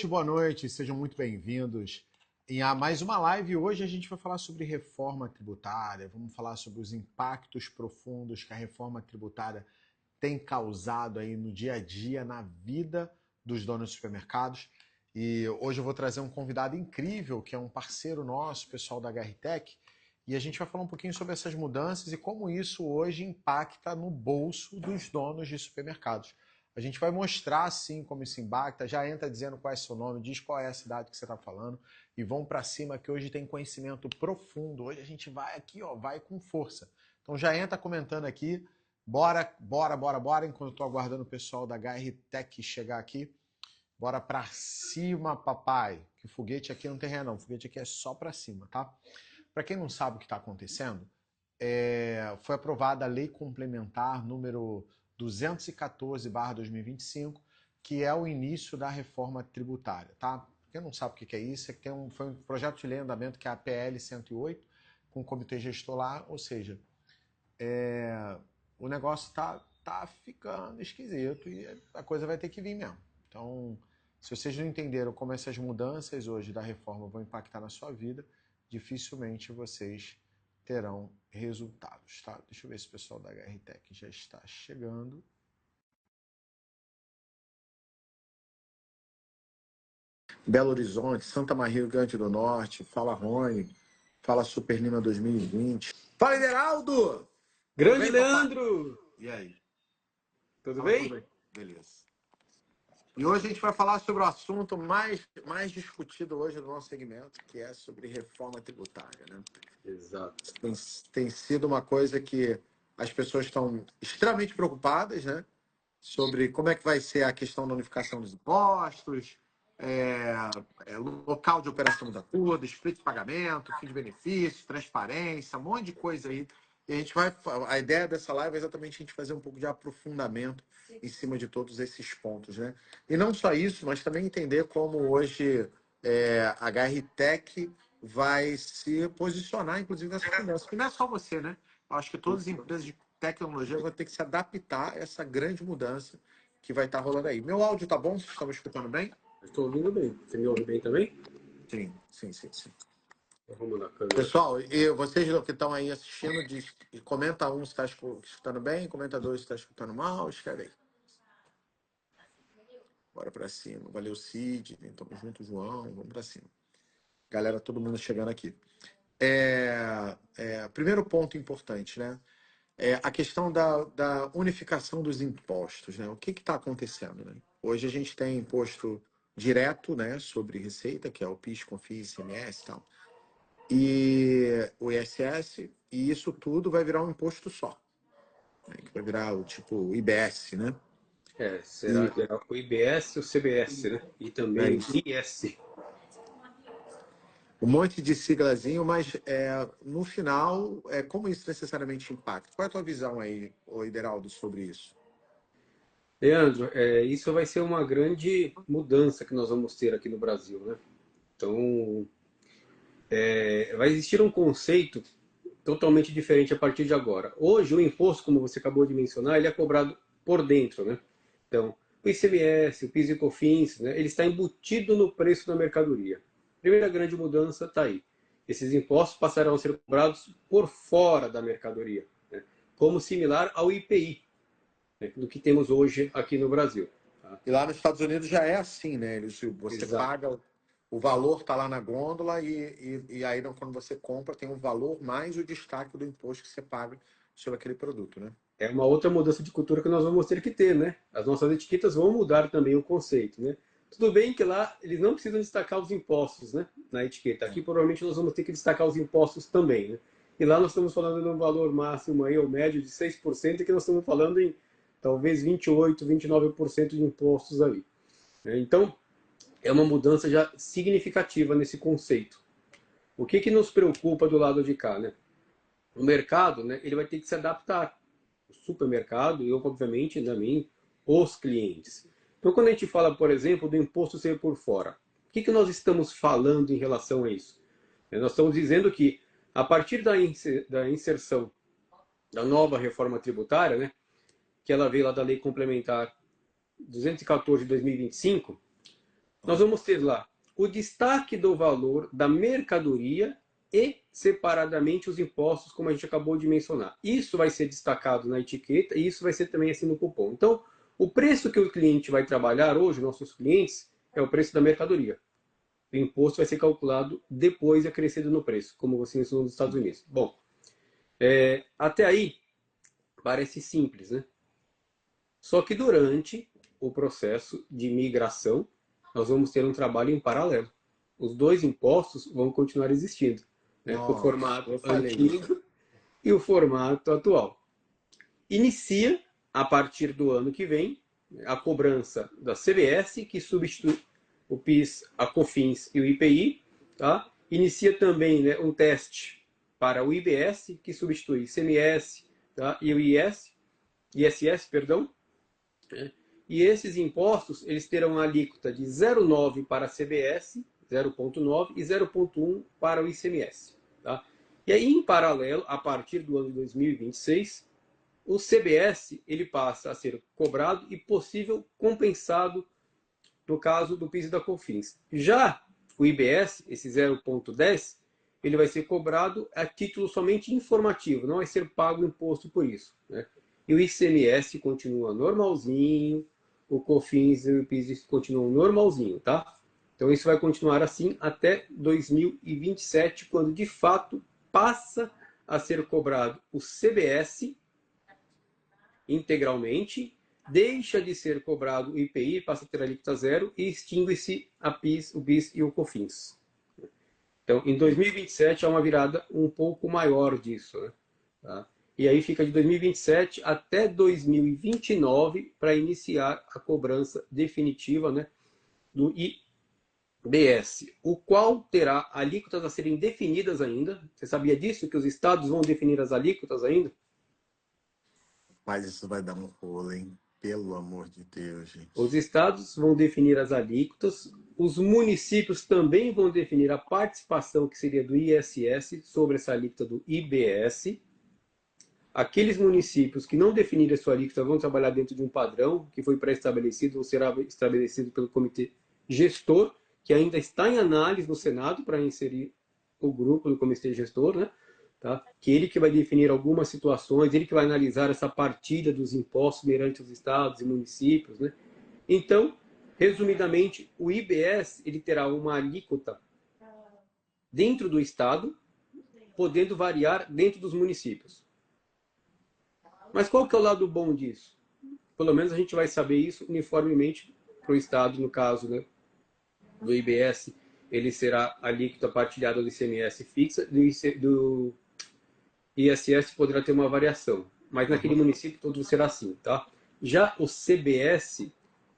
Boa noite, sejam muito bem-vindos a mais uma live. Hoje a gente vai falar sobre reforma tributária, vamos falar sobre os impactos profundos que a reforma tributária tem causado aí no dia a dia, na vida dos donos de supermercados. E hoje eu vou trazer um convidado incrível, que é um parceiro nosso, pessoal da HRTech, e a gente vai falar um pouquinho sobre essas mudanças e como isso hoje impacta no bolso dos donos de supermercados. A gente vai mostrar, sim, como isso impacta, já entra dizendo qual é seu nome, diz qual é a cidade que você está falando, e vão para cima que hoje tem conhecimento profundo. Hoje a gente vai aqui, ó, vai com força. Então já entra comentando aqui, bora, enquanto eu estou aguardando o pessoal da HRTech chegar aqui. Bora pra cima, papai. Que o foguete aqui não tem ré, não. O foguete aqui é só pra cima, tá? Para quem não sabe o que está acontecendo, foi aprovada a Lei Complementar número 214/2025, que é o início da reforma tributária, tá? Pra quem não sabe o que é isso, foi um projeto de lei em andamento que é a PL 108, com o comitê gestor lá, ou seja, o negócio tá ficando esquisito e a coisa vai ter que vir mesmo. Então, se vocês não entenderam como essas mudanças hoje da reforma vão impactar na sua vida, dificilmente vocês terão resultados, tá? Deixa eu ver se o pessoal da HRTech já está chegando. Belo Horizonte, Santa Maria, Rio Grande do Norte, fala Rony, fala Super Lima 2020. Fala, Ideraldo! Grande bem, Leandro! Papai? E aí? Tudo bem? Tudo bem? Beleza. E hoje a gente vai falar sobre o assunto mais discutido hoje no nosso segmento, que é sobre reforma tributária, né? Exato. Tem sido uma coisa que as pessoas estão extremamente preocupadas, né? Sobre como é que vai ser a questão da unificação dos impostos, local de operação da tudo, split de pagamento, fim de benefícios, transparência, um monte de coisa aí. E a ideia dessa live é exatamente a gente fazer um pouco de aprofundamento em cima de todos esses pontos, né? E não só isso, mas também entender como hoje a HRTech vai se posicionar, inclusive, nessa mudança. E não é só você, né? Eu acho que todas as empresas de tecnologia vão ter que se adaptar a essa grande mudança que vai estar rolando aí. Meu áudio tá bom? Vocês estão me escutando bem? Estou ouvindo bem. Você me ouve bem também? Sim. Vamos na câmera. Pessoal, e vocês que estão aí assistindo, comenta um se está escutando bem, comenta dois se está escutando mal, escreve aí. Bora para cima. Valeu, Cid. Tamo junto, João. Vamos para cima. Galera, todo mundo chegando aqui. Primeiro ponto importante, né? A questão da unificação dos impostos, né? O que está acontecendo, né? Hoje a gente tem imposto direto, né, sobre receita, que é o PIS, COFINS, ICMS e tal, e o ISS, e isso tudo vai virar um imposto só, né, que vai virar o IBS, né? Será que é o IBS e o CBS, né? E É também o isso. IS. Um monte de siglazinho, mas no final, como isso necessariamente impacta? Qual é a tua visão aí, ô Ideraldo, sobre isso? Leandro, isso vai ser uma grande mudança que nós vamos ter aqui no Brasil, né? Então, vai existir um conceito totalmente diferente a partir de agora. Hoje, o imposto, como você acabou de mencionar, ele é cobrado por dentro, né? Então, o ICMS, o PIS e COFINS, né, ele está embutido no preço da mercadoria. Primeira grande mudança está aí. Esses impostos passarão a ser cobrados por fora da mercadoria, né, como similar ao IPI, né, do que temos hoje aqui no Brasil. Tá? E lá nos Estados Unidos já é assim, né? Você Exato. paga, o valor está lá na gôndola e aí quando você compra tem o valor mais o destaque do imposto que você paga sobre aquele produto, né? É uma outra mudança de cultura que nós vamos ter que ter, né? As nossas etiquetas vão mudar também o conceito, né? Tudo bem que lá eles não precisam destacar os impostos, né? Na etiqueta. Aqui provavelmente nós vamos ter que destacar os impostos também, né? E lá nós estamos falando de um valor máximo aí, ou médio de 6%, e que nós estamos falando em talvez 28, 29% de impostos ali. Né? Então, é uma mudança já significativa nesse conceito. O que nos preocupa do lado de cá, né? O mercado, né, ele vai ter que se adaptar. O supermercado e, obviamente, também os clientes. Então, quando a gente fala, por exemplo, do imposto ser por fora, o que nós estamos falando em relação a isso? Nós estamos dizendo que, a partir da inserção da nova reforma tributária, né, que ela veio lá da Lei Complementar 214 de 2025, nós vamos ter lá o destaque do valor da mercadoria e separadamente os impostos, como a gente acabou de mencionar. Isso vai ser destacado na etiqueta e isso vai ser também assim no cupom. Então, o preço que o cliente vai trabalhar hoje, nossos clientes, é o preço da mercadoria. O imposto vai ser calculado depois e acrescido no preço, como você ensinou nos Estados Unidos. Bom, até aí parece simples, né? Só que durante o processo de migração, nós vamos ter um trabalho em paralelo. Os dois impostos vão continuar existindo, né? O Nossa, formato eu falei isso. antigo e o formato atual. Inicia, a partir do ano que vem, a cobrança da CBS, que substitui o PIS, a COFINS e o IPI. Tá? Inicia também, né, um teste para o IBS, que substitui ICMS, tá? E o ISS, perdão. E esses impostos eles terão uma alíquota de 0,9 para a CBS, 0,9 e 0,1 para o ICMS. Tá? E aí, em paralelo, a partir do ano de 2026, o CBS ele passa a ser cobrado e possível compensado no caso do PIS e da COFINS. Já o IBS, esse 0,10, ele vai ser cobrado a título somente informativo, não vai ser pago imposto por isso. Né? E o ICMS continua normalzinho, o COFINS e o PIS continuam normalzinho, tá? Então isso vai continuar assim até 2027, quando de fato passa a ser cobrado o CBS integralmente, deixa de ser cobrado o IPI, passa a ter alíquota zero e extingue-se a PIS, o BIS e o COFINS. Então, em 2027 há uma virada um pouco maior disso. Né? Tá? E aí fica de 2027 até 2029 para iniciar a cobrança definitiva, né, do IBS, o qual terá alíquotas a serem definidas ainda. Você sabia disso? Que os estados vão definir as alíquotas ainda? Mas isso vai dar um rolo, hein? Pelo amor de Deus, Os gente. estados vão definir as alíquotas, os municípios também vão definir a participação que seria do ISS sobre essa alíquota do IBS. Aqueles municípios que não definirem a sua alíquota vão trabalhar dentro de um padrão que foi pré-estabelecido ou será estabelecido pelo comitê gestor, que ainda está em análise no Senado para inserir o grupo do comitê gestor, né? Tá? Que ele que vai definir algumas situações, ele que vai analisar essa partilha dos impostos perante os estados e municípios, né? Então, resumidamente, o IBS ele terá uma alíquota dentro do estado, podendo variar dentro dos municípios. Mas qual que é o lado bom disso? Pelo menos a gente vai saber isso uniformemente para o estado, no caso, né, do IBS, ele será alíquota partilhada do ICMS fixa, do ISS poderá ter uma variação, mas naquele município todo será assim, tá? Já o CBS,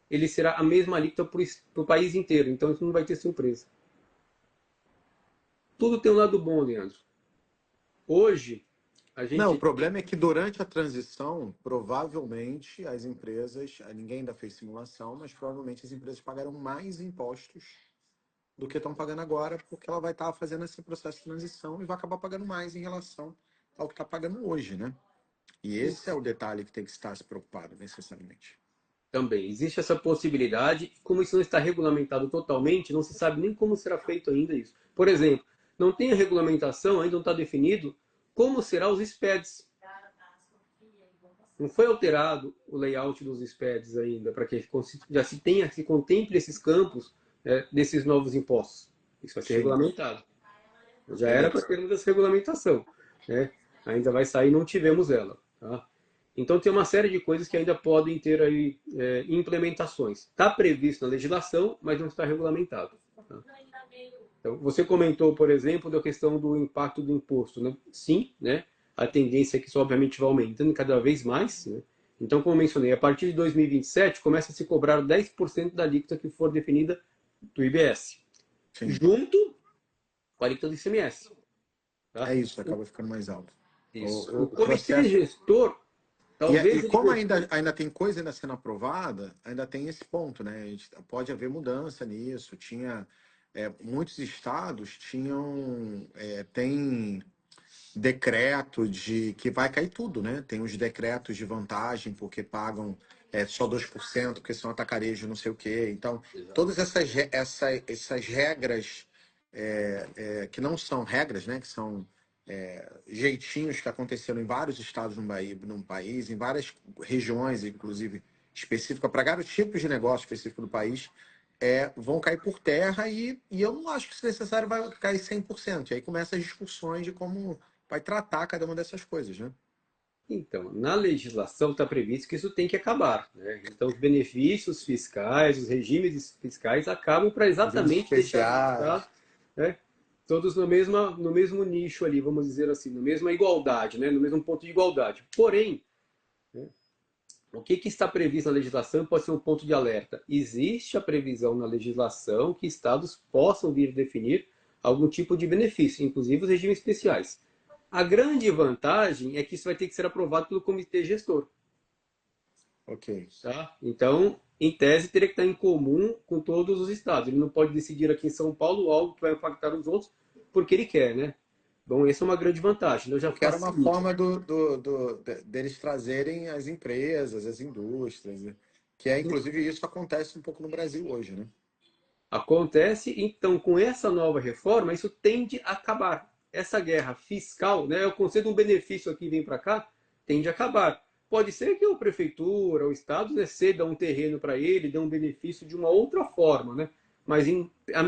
ele será a mesma alíquota para o país inteiro, então isso não vai ter surpresa. Tudo tem um lado bom, Leandro. Hoje, a Não, o gente... problema é que durante a transição, provavelmente as empresas, ninguém ainda fez simulação, mas provavelmente as empresas pagarão mais impostos do que estão pagando agora, porque ela vai estar fazendo esse processo de transição e vai acabar pagando mais em relação ao que está pagando hoje, né? E esse é o detalhe que tem que estar se preocupado, necessariamente. Também existe essa possibilidade, como isso não está regulamentado totalmente, não se sabe nem como será feito ainda isso. Por exemplo, não tem a regulamentação, ainda não está definido como serão os SPEDs. Não foi alterado o layout dos SPEDs ainda, para que já se contemple esses campos, desses novos impostos. Isso vai ser Sim, regulamentado. Já era para beleza. termos essa regulamentação. Né? Ainda vai sair, não tivemos ela. Tá? Então tem uma série de coisas que ainda podem ter aí implementações. Está previsto na legislação, mas não está regulamentado. Tá? Então, você comentou, por exemplo, da questão do impacto do imposto. Né? Sim, né? A tendência é que isso obviamente vai aumentando cada vez mais. Né? Então, como eu mencionei, a partir de 2027 começa a se cobrar 10% da alíquota que for definida do IBS, Sim. junto com a alíquota do ICMS. É Tá? isso, acaba ficando mais alto. Isso. O O comitê processo. gestor, E talvez ele como gostou. ainda tem coisa ainda sendo aprovada, ainda tem esse ponto, né? Pode haver mudança nisso. Muitos estados tem decreto de que vai cair tudo, né? Tem os decretos de vantagem porque pagam é só 2% porque são atacarejo, não sei o quê. Então, Exato. todas essas regras que não são regras, né? Que são jeitinhos que aconteceram em vários estados no país, em várias regiões, inclusive específica para vários tipos de negócio específico do país, vão cair por terra e eu não acho que, se necessário, vai cair 100%. E aí começam as discussões de como vai tratar cada uma dessas coisas, né? Então, na legislação está previsto que isso tem que acabar, né? Então, os benefícios fiscais, os regimes fiscais acabam para Regimes exatamente deixar os especiais. estados, né, todos no mesmo nicho ali, vamos dizer assim, na mesma igualdade, né, no mesmo ponto de igualdade. Porém, né, o que está previsto na legislação pode ser um ponto de alerta. Existe a previsão na legislação que estados possam vir definir algum tipo de benefício, inclusive os regimes especiais. A grande vantagem é que isso vai ter que ser aprovado pelo comitê gestor. Ok. Tá? Então, em tese, teria que estar em comum com todos os estados. Ele não pode decidir aqui em São Paulo algo que vai impactar os outros porque ele quer, né? Bom, essa é uma grande vantagem. Então já Porque era uma facilita. forma deles trazerem as empresas, as indústrias, né? Que inclusive, isso acontece um pouco no Brasil hoje, né? Acontece, então, com essa nova reforma, isso tende a acabar. Essa guerra fiscal, né, eu concedo um benefício aqui e vem para cá, tende a acabar. Pode ser que a prefeitura, o Estado, né, ceda um terreno para ele, dê um benefício de uma outra forma, né? Mas,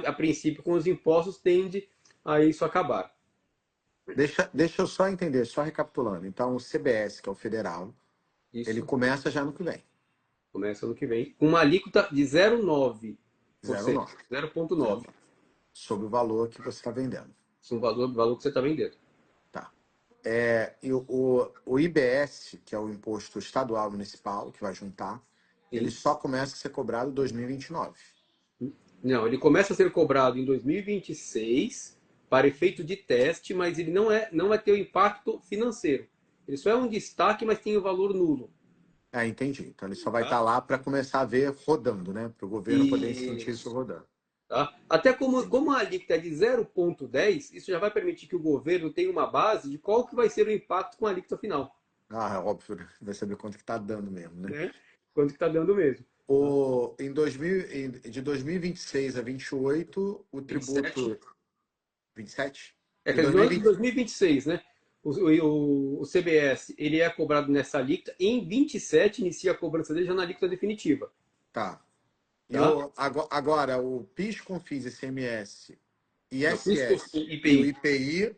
a princípio, com os impostos, tende a isso acabar. Deixa eu só entender, só recapitulando. Então, o CBS, que é o federal, ele Isso começa já no que vem. começa ano que vem, com uma alíquota de 0,9%, 0,9. 0,9%. 0,9. Sobre o valor que você está vendendo. Esse é o valor que você está vendendo. Tá. E o IBS, que é o Imposto Estadual Municipal, que vai juntar, ele Sim. só começa a ser cobrado em 2029. Não, ele começa a ser cobrado em 2026 para efeito de teste, mas ele não vai ter o impacto financeiro. Ele só é um destaque, mas tem o valor nulo. Entendi. Então ele só vai estar Tá? lá para começar a ver rodando, né? Para o governo poder sentir isso Isso. rodando. Tá? Até como a alíquota é de 0,10, isso já vai permitir que o governo tenha uma base de qual que vai ser o impacto com a alíquota final. É óbvio, né? Vai saber quanto que está dando mesmo, né? Né? Quanto que está dando mesmo. Tá? De 2026 a 28, o 27. tributo 27? É, De quer dizer, no ano de 2020, 2026, né? O CBS ele é cobrado nessa alíquota. Em 27 inicia a cobrança dele já na alíquota definitiva. tá. Tá? Agora, o PIS, COFINS, ICMS, Não, PIS, ISS e o IPI. IPI,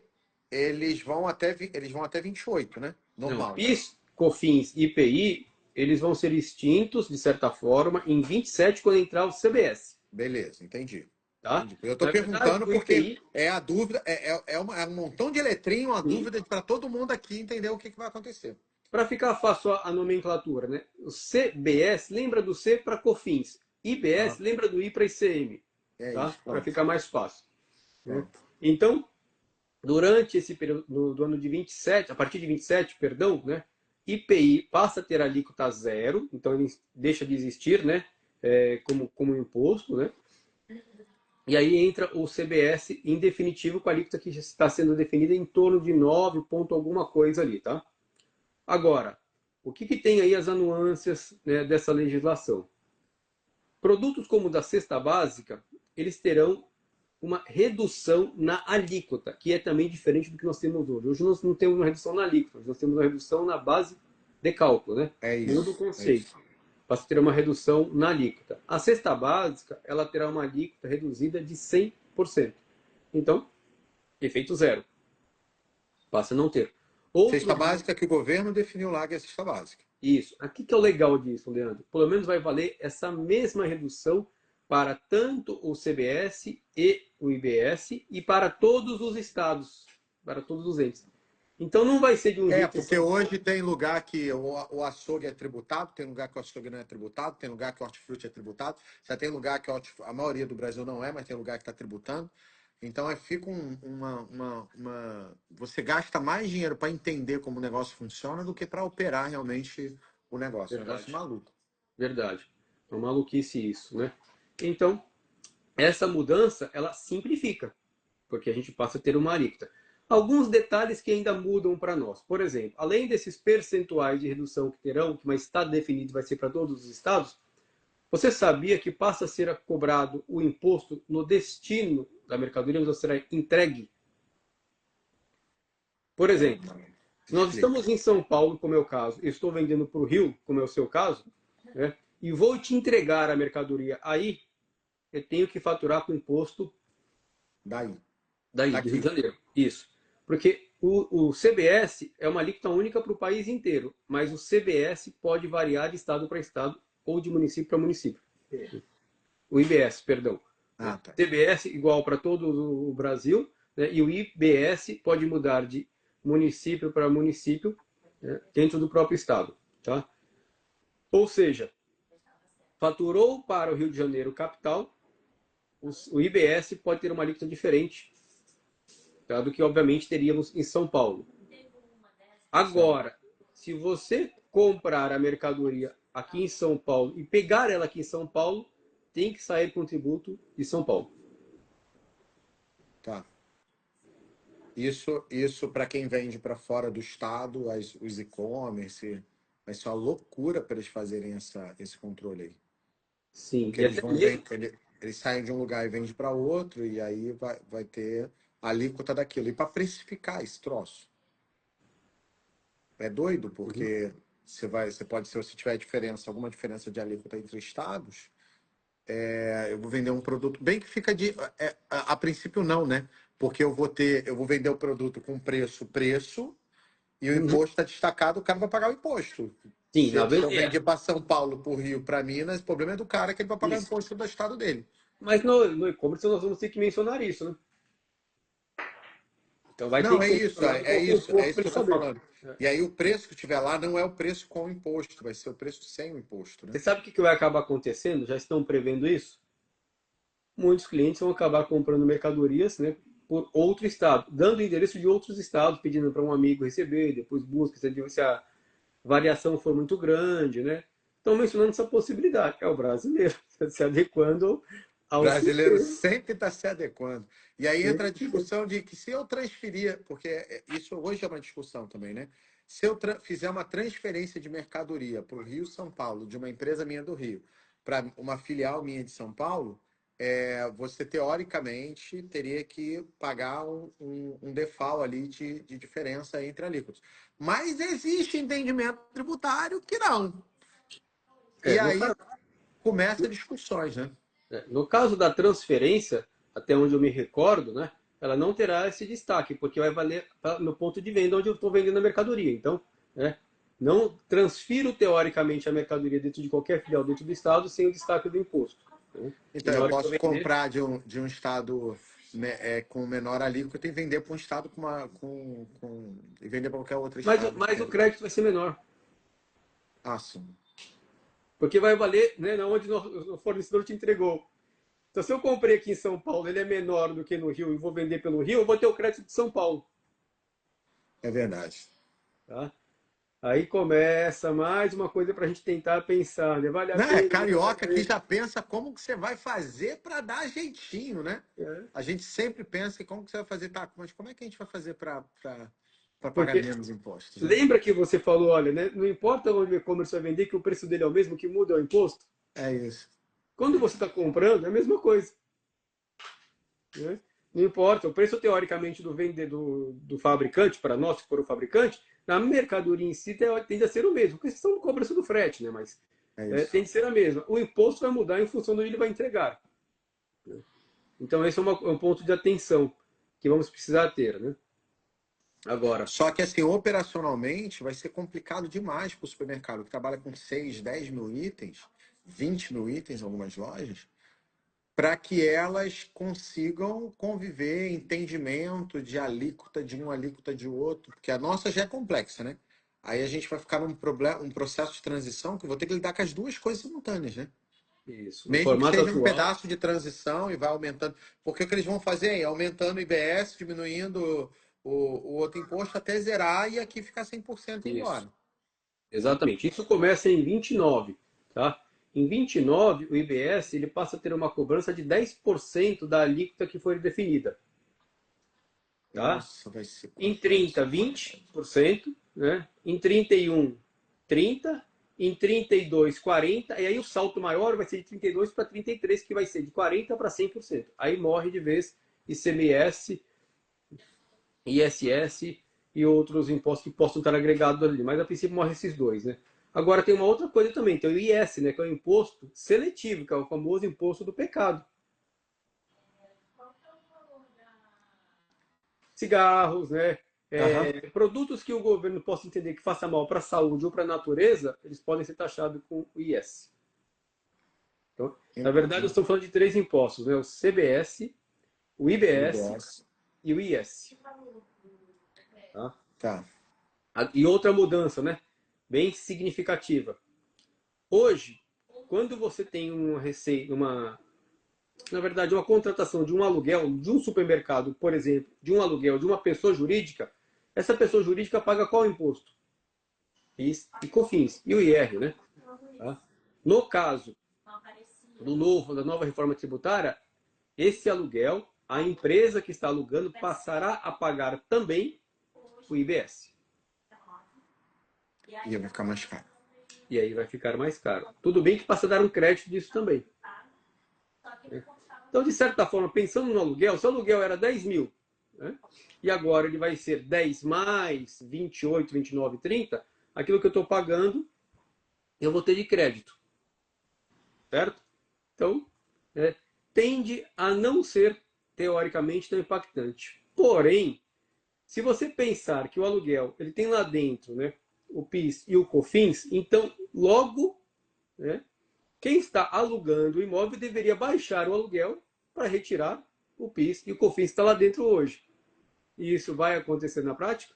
eles vão até 28, né? Não, Normal já. PIS, COFINS e IPI, eles vão ser extintos, de certa forma, em 27, quando entrar o CBS. Beleza, entendi. Tá? Entendi. Eu estou Na verdade, perguntando o porque IPI, é a dúvida, é um montão de letrinho, uma sim, dúvida para todo mundo aqui entender o que vai acontecer. para ficar fácil a nomenclatura, né? O CBS lembra do C para COFINS. Ah, IBS lembra do I para ICM. é Tá? isso, Para pronto. ficar mais fácil. Né? Pronto. Então, durante esse período do ano de 27, a partir de 27, perdão, né, IPI passa a ter alíquota zero, então ele deixa de existir, né, como imposto, né, e aí entra o CBS em definitivo com a alíquota que já está sendo definida em torno de 9 ponto alguma coisa ali, tá? Agora, o que tem aí as anuâncias, né, dessa legislação? Produtos como o da cesta básica, eles terão uma redução na alíquota, que é também diferente do que nós temos hoje. Hoje nós não temos uma redução na alíquota, nós temos uma redução na base de cálculo, né? É Muda o isso, é conceito. isso. Passa a ter uma redução na alíquota. A cesta básica, ela terá uma alíquota reduzida de 100%. Então, efeito zero. Passa a não ter. Cesta Outros. básica que o governo definiu lá que é a cesta básica. Isso. Aqui que é o legal disso, Leandro. Pelo menos vai valer essa mesma redução para tanto o CBS e o IBS e para todos os estados, para todos os entes. Então não vai ser de um jeito Porque assim. hoje tem lugar que o açougue é tributado, tem lugar que o açougue não é tributado, tem lugar que o hortifruti é tributado, já tem lugar que a maioria do Brasil não é, mas tem lugar que está tributando. Então fica Você gasta mais dinheiro para entender como o negócio funciona do que para operar realmente o negócio. Um negócio Verdade. maluco. Verdade. É uma maluquice isso, né? Então, essa mudança, ela simplifica, porque a gente passa a ter uma alíquota. Alguns detalhes que ainda mudam para nós. Por exemplo, além desses percentuais de redução que terão, que mas está definido, vai ser para todos os estados, você sabia que passa a ser cobrado o imposto no destino da mercadoria onde será entregue? Por exemplo, se nós Explica. estamos em São Paulo, como é o caso, e estou vendendo para o Rio, como é o seu caso, né, e vou te entregar a mercadoria aí, eu tenho que faturar com imposto Daí. daí, do Rio Daqui. de Janeiro. Isso. Porque o CBS é uma alíquota única para o país inteiro, mas o CBS pode variar de estado para estado ou de município para município. O IBS, perdão. Ah, tá. CBS igual para todo o Brasil, né, e o IBS pode mudar de município para município, né, dentro do próprio estado. Tá? Ou seja, faturou para o Rio de Janeiro capital, o IBS pode ter uma alíquota diferente, tá, do que obviamente teríamos em São Paulo. Agora, se você comprar a mercadoria aqui em São Paulo e pegar ela aqui em São Paulo, tem que sair com o tributo de São Paulo. Tá. Isso para quem vende para fora do estado, os e-commerce, vai ser uma loucura para eles fazerem esse controle aí. Sim, Porque eles saem de um lugar e vendem para outro, e aí vai ter a alíquota daquilo. E para precificar esse troço, é doido, porque você pode, se você tiver diferença, alguma diferença de alíquota entre estados, eu vou vender um produto, bem que fica a princípio não, né? Porque eu vou vender o produto com preço, e o imposto está destacado, o cara vai pagar o imposto. sim, na Se eu verdade vender para São Paulo, para o Rio, para Minas, o problema é do cara que ele vai pagar o isso. imposto do estado dele. Mas no e-commerce nós vamos ter que mencionar isso, né? Então vai ter Não, que é ser isso, mencionado é qual que é o isso, é imposto isso para que ele eu estou saber. falando. E aí o preço que tiver lá não é o preço com o imposto, vai ser o preço sem o imposto, né? Você sabe o que vai acabar acontecendo? Já estão prevendo isso? Muitos clientes vão acabar comprando mercadorias, né, por outro estado, dando o endereço de outros estados, pedindo para um amigo receber, depois busca se a variação for muito grande, né? Estão mencionando essa possibilidade. É o brasileiro se adequando O ao brasileiro sistema. sempre está se adequando. E aí entra a Sempre. discussão de que se eu transferir, porque isso hoje é uma discussão também, né? Se eu fizer uma transferência de mercadoria para o Rio São Paulo, de uma empresa minha do Rio, para uma filial minha de São Paulo, você teoricamente teria que pagar um default ali de diferença entre alíquotas. Mas existe entendimento tributário que não. É, E aí começa discussões, né? no caso da transferência, até onde eu me recordo, né, ela não terá esse destaque, porque vai valer no ponto de venda onde eu estou vendendo a mercadoria. Então, né, não transfiro teoricamente a mercadoria dentro de qualquer filial dentro do estado sem o destaque do imposto. Né? E Então, na eu hora que eu posso vender, comprar de um estado com menor alíquota e vender para um estado e vender para qualquer outro estado. mas o crédito vai ser menor, Ah, sim. porque vai valer, né, onde o fornecedor te entregou. Então, se eu comprei aqui em São Paulo, ele é menor do que no Rio e vou vender pelo Rio, eu vou ter o crédito de São Paulo. É verdade. Tá? Aí começa mais uma coisa para a gente tentar pensar, né? Vale a Não, é pena, não vale a carioca que pena. já pensa como que você vai fazer para dar jeitinho, né? É. A gente sempre pensa em como que você vai fazer, tá, mas como é que a gente vai fazer para pagar Porque menos impostos, né? lembra que você falou, olha, né? Não importa onde o e-commerce vai vender, que o preço dele é o mesmo, que muda é o imposto. É isso. Quando você está comprando, é a mesma coisa. Né? Não importa, o preço teoricamente do vendedor, do fabricante, para nós, se for o fabricante, na mercadoria em si tende a ser o mesmo, com exceção do cobrança do frete, né? Mas É isso. tem de ser a mesma. O imposto vai mudar em função de onde ele vai entregar. Então, esse é um ponto de atenção que vamos precisar ter, né? Agora, Só que, assim, operacionalmente vai ser complicado demais para o supermercado, que trabalha com 6, 10 mil itens, 20 mil itens em algumas lojas, para que elas consigam conviver, entendimento de alíquota de um, alíquota de outro, porque a nossa já é complexa, né? Aí a gente vai ficar num problema, um processo de transição que eu vou ter que lidar com as duas coisas simultâneas, né? isso, no Mesmo que formato seja um atual, pedaço de transição e vai aumentando. Porque o que eles vão fazer é aumentando o IBS, diminuindo o outro imposto até zerar e aqui ficar 100% e ir isso, embora. Né? exatamente. Isso começa em 29, tá? Em 29, o IBS ele passa a ter uma cobrança de 10% da alíquota que foi definida. Tá? Nossa, vai ser Em complexo. 30, 20%, né? Em 31, 30%, em 32, 40%, e aí o salto maior vai ser de 32 para 33, que vai ser de 40% para 100%. Aí morre de vez ICMS, ISS e outros impostos que possam estar agregados ali. Mas a princípio morre esses dois, né? Agora tem uma outra coisa também, tem o IS, né, que é o imposto seletivo, que é o famoso imposto do pecado. Cigarros, né? Aham. Produtos que o governo possa entender que faça mal para a saúde ou para a natureza, eles podem ser taxados com o IS. Então, na verdade, nós estamos falando de três impostos, né? O CBS, o IBS IBS. e o IS. Tá? Tá. E outra mudança, né? Bem significativa. Hoje, quando você tem uma receita, na verdade, uma contratação de um aluguel de um supermercado, por exemplo, de um aluguel de uma pessoa jurídica, essa pessoa jurídica paga qual imposto? PIS e COFINS. E o IR, né? Tá? No caso da nova reforma tributária, esse aluguel, a empresa que está alugando passará a pagar também o IBS. E aí vai ficar mais caro. E aí vai ficar mais caro. Tudo bem que passa a dar um crédito disso também. Então, de certa forma, pensando no aluguel, se o aluguel era 10 mil, né? E agora ele vai ser 10 mais 28, 29, 30, aquilo que eu estou pagando, eu vou ter de crédito. Certo? Então, tende a não ser, teoricamente, tão impactante. Porém, se você pensar que o aluguel ele tem lá dentro, né, o PIS e o COFINS, então, logo, né, quem está alugando o imóvel deveria baixar o aluguel para retirar o PIS e o COFINS está lá dentro hoje. E isso vai acontecer na prática?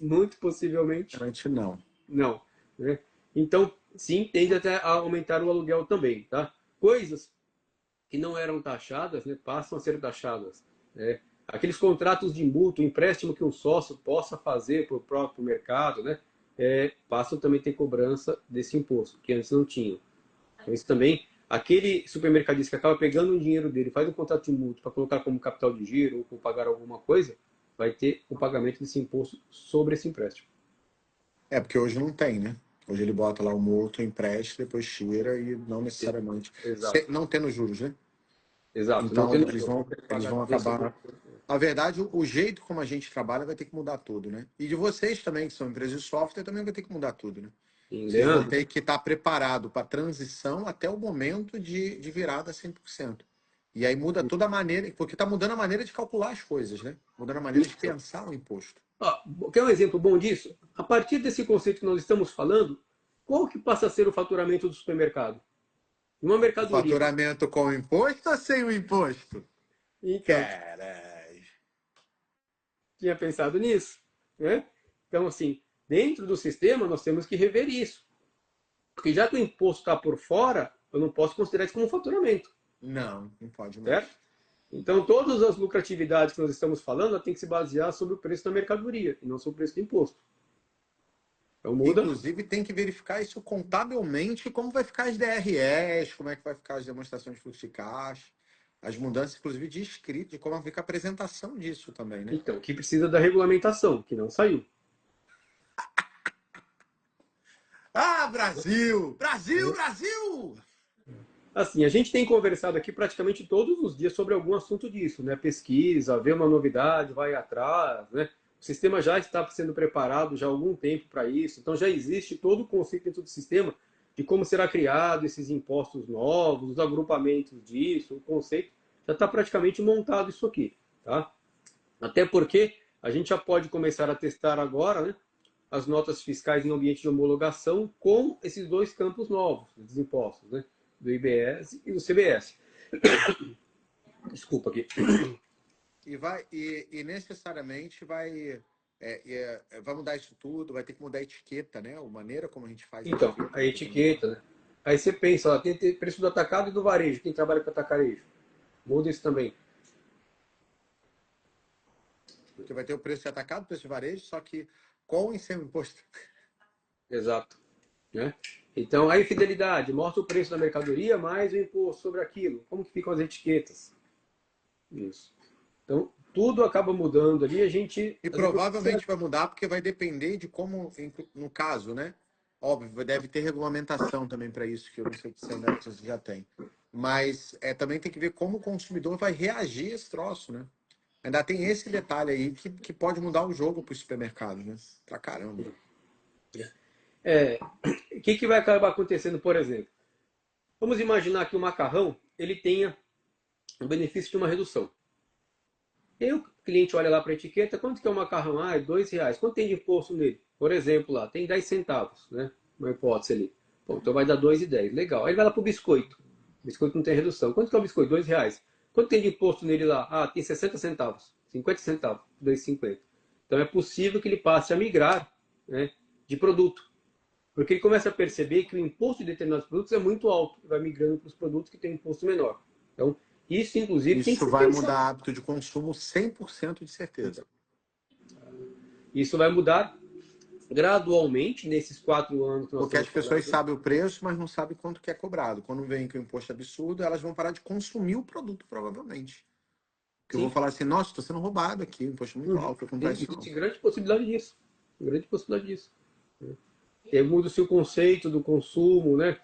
Muito possivelmente Realmente não. não. Né? Então, sim, tende até a aumentar o aluguel também. Tá? Coisas que não eram taxadas, né, passam a ser taxadas. Né? Aqueles contratos de mútuo, empréstimo que um sócio possa fazer para o próprio mercado, né, passam também a ter cobrança desse imposto, que antes não tinham. Então, isso também, aquele supermercadista que acaba pegando o dinheiro dele, faz um contrato de mútuo para colocar como capital de giro ou para pagar alguma coisa, vai ter o pagamento desse imposto sobre esse empréstimo. É, porque hoje não tem, né? Hoje ele bota lá o mútuo, empresta, depois tira e não necessariamente. Exato. Não tendo juros, né? Exato. Não Então tendo eles vão desse acabar. Na verdade, o jeito como a gente trabalha vai ter que mudar tudo, né? E de vocês também, que são empresas de software, também vai ter que mudar tudo, né? Vocês vão Leandro, ter que estar preparado para a transição até o momento de virada 100%. E aí muda toda a maneira, porque está mudando a maneira de calcular as coisas, né? Mudando a maneira de isso. pensar o imposto. Quer um exemplo bom disso? A partir desse conceito que nós estamos falando, qual que passa a ser o faturamento do supermercado? Uma O mercadoria. faturamento com o imposto ou sem o imposto? Então, Caralho. tinha pensado nisso, né? Então, assim, dentro do sistema, nós temos que rever isso. Porque já que o imposto está por fora, eu não posso considerar isso como faturamento, Não, não pode mais. certo? Então, todas as lucratividades que nós estamos falando tem que se basear sobre o preço da mercadoria e não sobre o preço do imposto. Então, muda. Inclusive, tem que verificar isso contabilmente, como vai ficar as DREs, como é que vai ficar as demonstrações de fluxo de caixa, as mudanças, inclusive, de escrito, de como fica a apresentação disso também, né? Então, que precisa da regulamentação, que não saiu. Ah, Brasil! Brasil, Brasil! Assim, a gente tem conversado aqui praticamente todos os dias sobre algum assunto disso, né? Pesquisa, vê uma novidade, vai atrás, né? O sistema já está sendo preparado já há algum tempo para isso, então já existe todo o conceito dentro do sistema de como será criado esses impostos novos, os agrupamentos disso, o conceito já está praticamente montado isso aqui, tá? Até porque a gente já pode começar a testar agora, né? As notas fiscais em ambiente de homologação com esses dois campos novos dos impostos, né? Do IBS e do CBS. Desculpa aqui. E necessariamente vai mudar isso tudo, vai ter que mudar a etiqueta, né? A maneira como a gente faz a Então, etiqueta a vai ter que mudar. etiqueta, né? Aí você pensa, ó, tem preço do atacado e do varejo. Quem trabalha com atacarejo? Muda isso também. Porque vai ter o preço de atacado, o preço de varejo, só que com e sem o imposto. Exato. Né? Então, a infidelidade mostra o preço da mercadoria mais o imposto sobre aquilo. Como que ficam as etiquetas? Isso. Então, tudo acaba mudando ali, a gente... E provavelmente vai mudar porque vai depender de como, no caso, né? Óbvio, deve ter regulamentação também para isso, que eu não sei se ainda se já tem. Mas também tem que ver como o consumidor vai reagir a esse troço, né? Ainda tem esse detalhe aí que pode mudar o jogo para o supermercado, né? Pra caramba. O que vai acabar acontecendo, por exemplo? Vamos imaginar que o macarrão ele tenha o benefício de uma redução. E aí o cliente olha lá para a etiqueta, quanto que é o macarrão? Ah, é R$ 2. Quanto tem de imposto nele? Por exemplo, lá, tem 10 centavos, né? Uma hipótese ali. Bom, então vai dar 2,10. Legal. Aí ele vai lá para o biscoito. O biscoito não tem redução. Quanto que é o biscoito? R$ 2. Quanto tem de imposto nele lá? Ah, tem 60 centavos. 50 centavos. 2,50. Então é possível que ele passe a migrar, né, de produto. Porque ele começa a perceber que o imposto de determinados produtos é muito alto. E vai migrando para os produtos que têm imposto menor. Então, isso, inclusive, tem que Isso ser vai pensado. mudar hábito de consumo 100% de certeza. Isso vai mudar gradualmente nesses 4 anos que nós Porque as estamos pessoas falando. sabem o preço, mas não sabem quanto que é cobrado. Quando vem que o imposto é absurdo, elas vão parar de consumir o produto, provavelmente. Porque eu vou Sim, falar assim, nossa, estou sendo roubado aqui, o imposto é muito alto, vou comprar isso não. existe grande possibilidade disso. Grande possibilidade disso. E aí muda-se o conceito do consumo, né?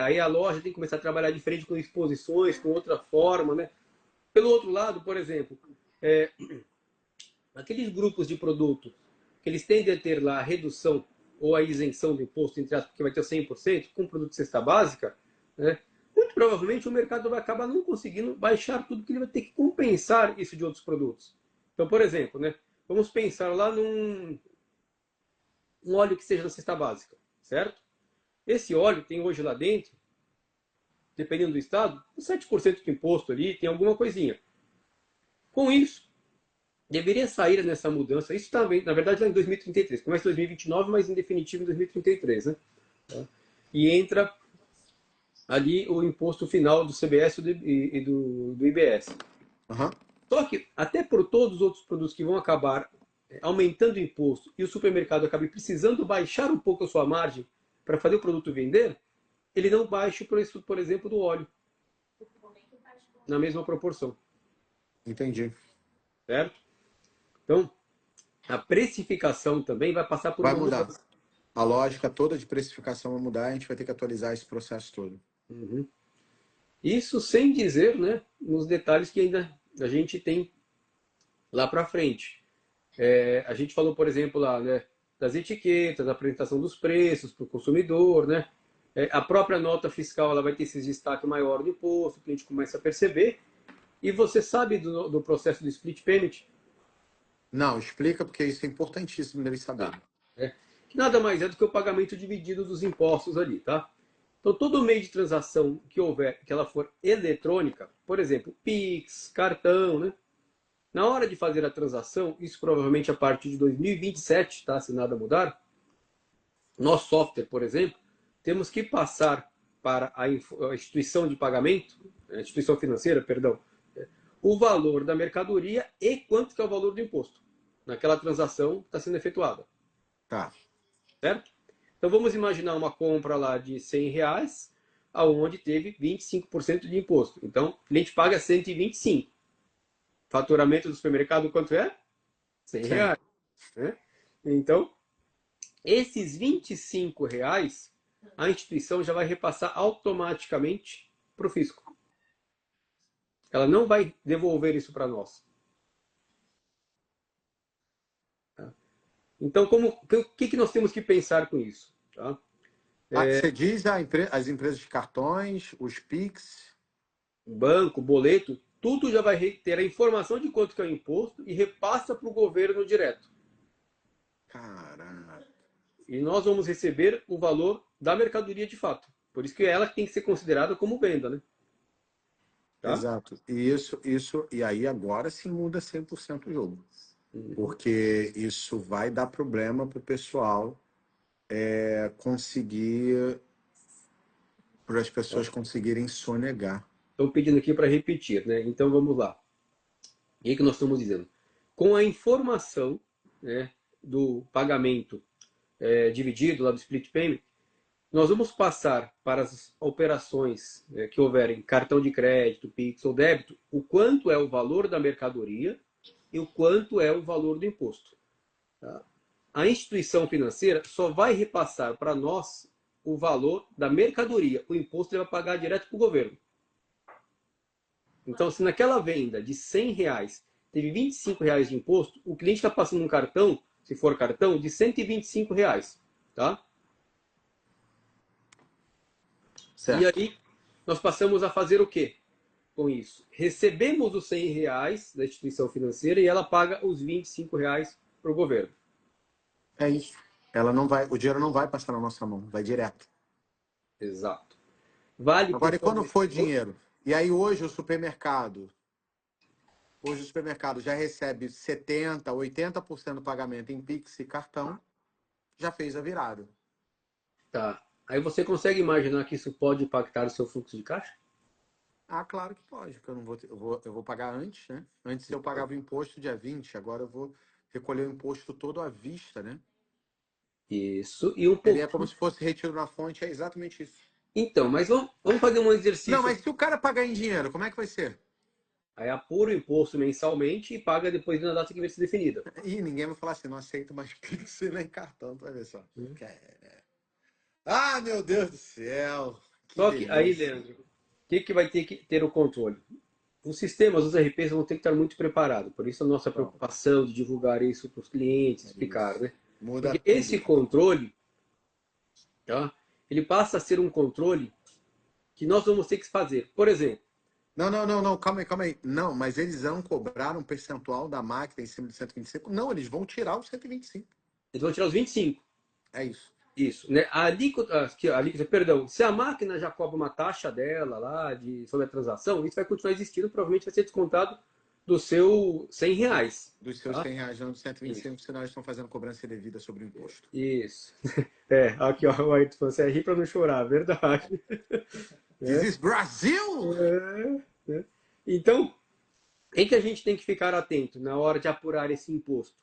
Aí a loja tem que começar a trabalhar diferente com exposições, com outra forma, né? Pelo outro lado, por exemplo, aqueles grupos de produtos que eles tendem a ter lá a redução ou a isenção do imposto, entre aspas, porque vai ter 100%, com produto de cesta básica, né? Muito provavelmente o mercado vai acabar não conseguindo baixar tudo, porque ele vai ter que compensar isso de outros produtos. Então, por exemplo, né, vamos pensar lá um óleo que seja da cesta básica, certo? Esse óleo tem hoje lá dentro, dependendo do estado, 7% de imposto ali, tem alguma coisinha. Com isso, deveria sair nessa mudança, isso também, na verdade, lá em 2033, começa em 2029, mas em definitivo em 2033, né? E entra ali o imposto final do CBS e do IBS. Uhum. Só que, até por todos os outros produtos que vão acabar aumentando o imposto e o supermercado acabe precisando baixar um pouco a sua margem para fazer o produto vender, ele não baixa o preço, por exemplo, do óleo na mesma proporção, Entendi. certo? Então, a precificação também vai passar por Vai uma mudar. mudança. A lógica toda de precificação vai mudar, a gente vai ter que atualizar esse processo todo. Uhum. Isso sem dizer, né, nos detalhes que ainda a gente tem lá para frente. A gente falou, por exemplo, lá, né, das etiquetas, da apresentação dos preços para o consumidor, né? A própria nota fiscal ela vai ter esse destaque maior do imposto, que a gente começa a perceber. E você sabe do processo do split payment? Não, explica porque isso é importantíssimo deles Tá. saberem. Que nada mais é do que o pagamento dividido dos impostos ali, tá? Então, todo meio de transação que houver, que ela for eletrônica, por exemplo, Pix, cartão, né? Na hora de fazer a transação, isso provavelmente a partir de 2027, tá? Se nada mudar, nosso software, por exemplo, temos que passar para a instituição de pagamento, a instituição financeira, perdão, o valor da mercadoria e quanto que é o valor do imposto naquela transação que está sendo efetuada, Tá. certo? Então vamos imaginar uma compra lá de R$ 100, aonde teve 25% de imposto. Então, o cliente paga 125. Faturamento do supermercado quanto é? R$ 100. Sim. Né? Então, esses R$ 25, a instituição já vai repassar automaticamente para o fisco. Ela não vai devolver isso para nós. Tá? Então, o que nós temos que pensar com isso? Tá? Você diz as empresas de cartões, os PIX. Banco, boleto, tudo já vai ter a informação de quanto que é o imposto e repassa para o governo direto. Caraca. E nós vamos receber o valor da mercadoria de fato. Por isso que ela tem que ser considerada como venda, né? Tá? Exato. E aí agora sim muda 100% o jogo. Porque isso vai dar problema para o pessoal conseguir, para as pessoas conseguirem sonegar. Estou pedindo aqui para repetir, né? Então vamos lá. O que nós estamos dizendo? Com a informação, né, do pagamento dividido lá do split payment, nós vamos passar para as operações que houverem cartão de crédito, Pix ou débito, o quanto é o valor da mercadoria e o quanto é o valor do imposto. Tá? A instituição financeira só vai repassar para nós o valor da mercadoria. O imposto ele vai pagar direto para o governo. Então, se naquela venda de R$ 100 teve R$ 25 de imposto, o cliente está passando um cartão, se for cartão, de R$ 125. Tá? Certo. E aí, nós passamos a fazer o quê com isso? Recebemos os R$ 100 da instituição financeira e ela paga os R$ 25 para o governo. É isso. Ela não vai, o dinheiro não vai passar na nossa mão, vai direto. Exato. Vale Agora, e quando principalmente. for dinheiro? E aí hoje o supermercado já recebe 70, 80% do pagamento em Pix e cartão, já fez a virada. Tá. Aí você consegue imaginar que isso pode impactar o seu fluxo de caixa? Ah, claro que pode, porque eu vou pagar antes, né? Antes eu pagava o imposto dia 20, agora eu vou recolher o imposto todo à vista, né? Isso. E um Ele é como pouquinho. se fosse retiro na fonte, é exatamente isso. Então, mas vamos fazer um Não, exercício. mas se o cara pagar em dinheiro, como é que vai ser? Aí apura o imposto mensalmente e paga depois na data que vai ser definida. Ih, ninguém vai falar assim, não aceito mais Pix nem cartão, tu vai ver só. Ah, meu Deus do céu, que Só que aí, delícia. Leandro, o que vai ter que ter o controle? Os sistemas, os RPs vão ter que estar muito preparados. Por isso a nossa Então, preocupação de divulgar isso para os clientes, é explicar, isso. né? Muda Porque tudo, esse cara. controle, tá? Ele passa a ser um controle que nós vamos ter que fazer. Por exemplo, Não, não, não, não, calma aí, calma aí. Não, mas eles vão cobrar um percentual da máquina em cima de 125? Não, eles vão tirar os 125. eles vão tirar os 25. É isso. Isso, né? A alíquota, perdão, se a máquina já cobra uma taxa dela lá sobre a transação, isso vai continuar existindo, provavelmente vai ser descontado do seu R$ 100, Dos seus tá? R$ 100, não dos Isso. 125, senão eles estão fazendo cobrança indevida sobre o imposto. Isso. É, aqui ó, o Ayrton falou, você é rir para não chorar, verdade. This É, is Brasil! né? Então, em que a gente tem que ficar atento na hora de apurar esse imposto?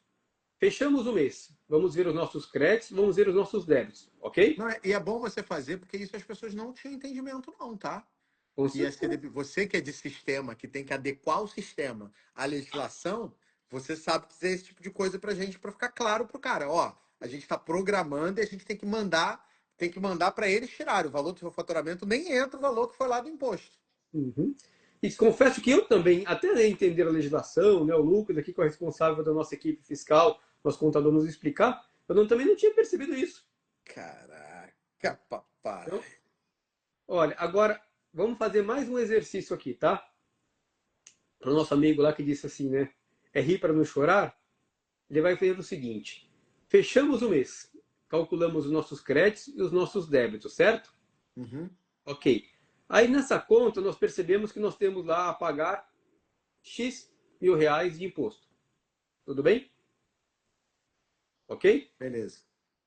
Fechamos o mês, vamos ver os nossos créditos, vamos ver os nossos débitos, ok? Não, e é bom você fazer, porque isso as pessoas não tinham entendimento, não, tá? Com E a certeza. você que é de sistema, que tem que adequar o sistema à legislação, você sabe dizer esse tipo de coisa pra gente, pra ficar claro pro cara. Ó, a gente tá programando e a gente tem que mandar para eles tirarem. O valor do seu faturamento nem entra o valor que foi lá do imposto. Uhum. E confesso que eu também, até entender a legislação, né, o Lucas aqui, que é o responsável da nossa equipe fiscal, nosso contador nos explicar, também não tinha percebido isso. Caraca, Então, papai. olha, agora vamos fazer mais um exercício aqui, tá? Para o nosso amigo lá que disse assim, né? É rir para não chorar. Ele vai fazer o seguinte: fechamos o mês, calculamos os nossos créditos e os nossos débitos, certo? Uhum. Ok. Aí nessa conta nós percebemos que nós temos lá a pagar X mil reais de imposto. Tudo bem? Ok? Beleza.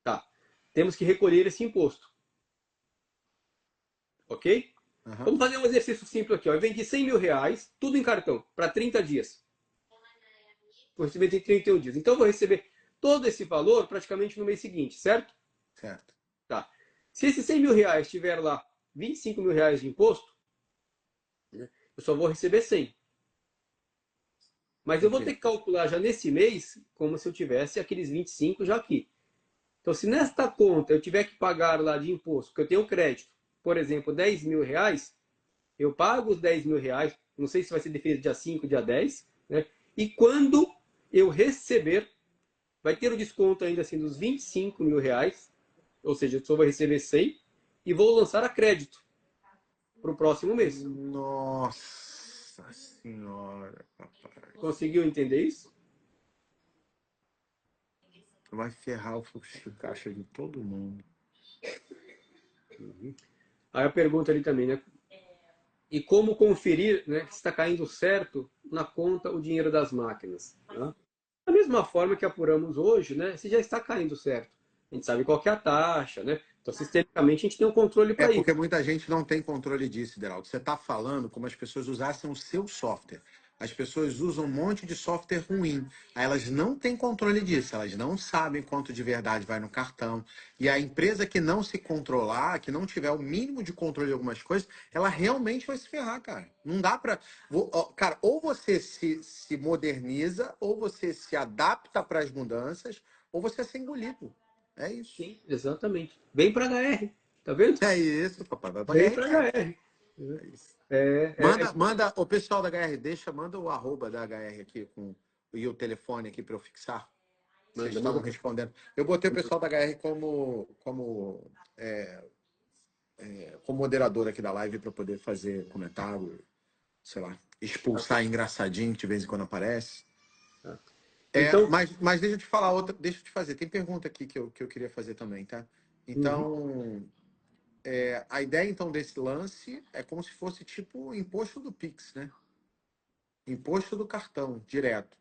Tá. Temos que recolher esse imposto. Ok? Uhum. Vamos fazer um exercício simples aqui. Ó. Eu vendi 100 mil reais, tudo em cartão, para 30 dias. Vou receber em 31 dias. Então eu vou receber todo esse valor praticamente no mês seguinte, certo? Certo. Tá. Se esses 100 mil reais tiver lá 25 mil reais de imposto, né, eu só vou receber 100. Mas eu vou ter Entendi. que calcular já nesse mês como se eu tivesse aqueles 25 já aqui. Então, se nesta conta eu tiver que pagar lá de imposto, porque eu tenho crédito, por exemplo, 10 mil reais, eu pago os 10 mil reais, não sei se vai ser definido dia 5, dia 10, né? E quando eu receber, vai ter o desconto ainda assim dos 25 mil reais, ou seja, eu só vou receber 100 e vou lançar a crédito para o próximo mês. Nossa senhora, papai. Conseguiu entender isso? Vai ferrar o fluxo de caixa de todo mundo. Aí a pergunta ali também, né? E como conferir, né, que está caindo certo na conta o dinheiro das máquinas? Né? Da mesma forma que apuramos hoje, né, se já está caindo certo. A gente sabe qual que é a taxa, né? Então, sistemicamente, a gente tem um controle É para isso. porque muita gente não tem controle disso, Deraldo. Você está falando como as pessoas usassem o seu software. as pessoas usam um monte de software ruim. Aí elas não têm controle disso, elas não sabem quanto de verdade vai no cartão. E a empresa que não se controlar, que não tiver o mínimo de controle de algumas coisas, ela realmente vai se ferrar, cara. Não dá pra. Cara, ou você se moderniza, ou você se adapta para as mudanças, ou você é ser engolido. É isso. Sim, exatamente. Vem para HR, tá vendo? É isso, papai. Vai pra Vem guerra para real. HR. É isso. É, Manda, o pessoal da HR, manda o arroba da HR aqui e o telefone aqui para eu fixar. Vocês manda, estavam manda. respondendo. Eu botei o pessoal da HR como moderador aqui da live para poder fazer comentário, sei lá, expulsar engraçadinho que de vez em quando aparece. Tá. É, Então, mas deixa eu te falar outra, deixa eu te fazer. Tem pergunta aqui que eu queria fazer também, tá? uhum, Então, a ideia então desse lance é como se fosse tipo o imposto do Pix, né? Imposto do cartão, direto.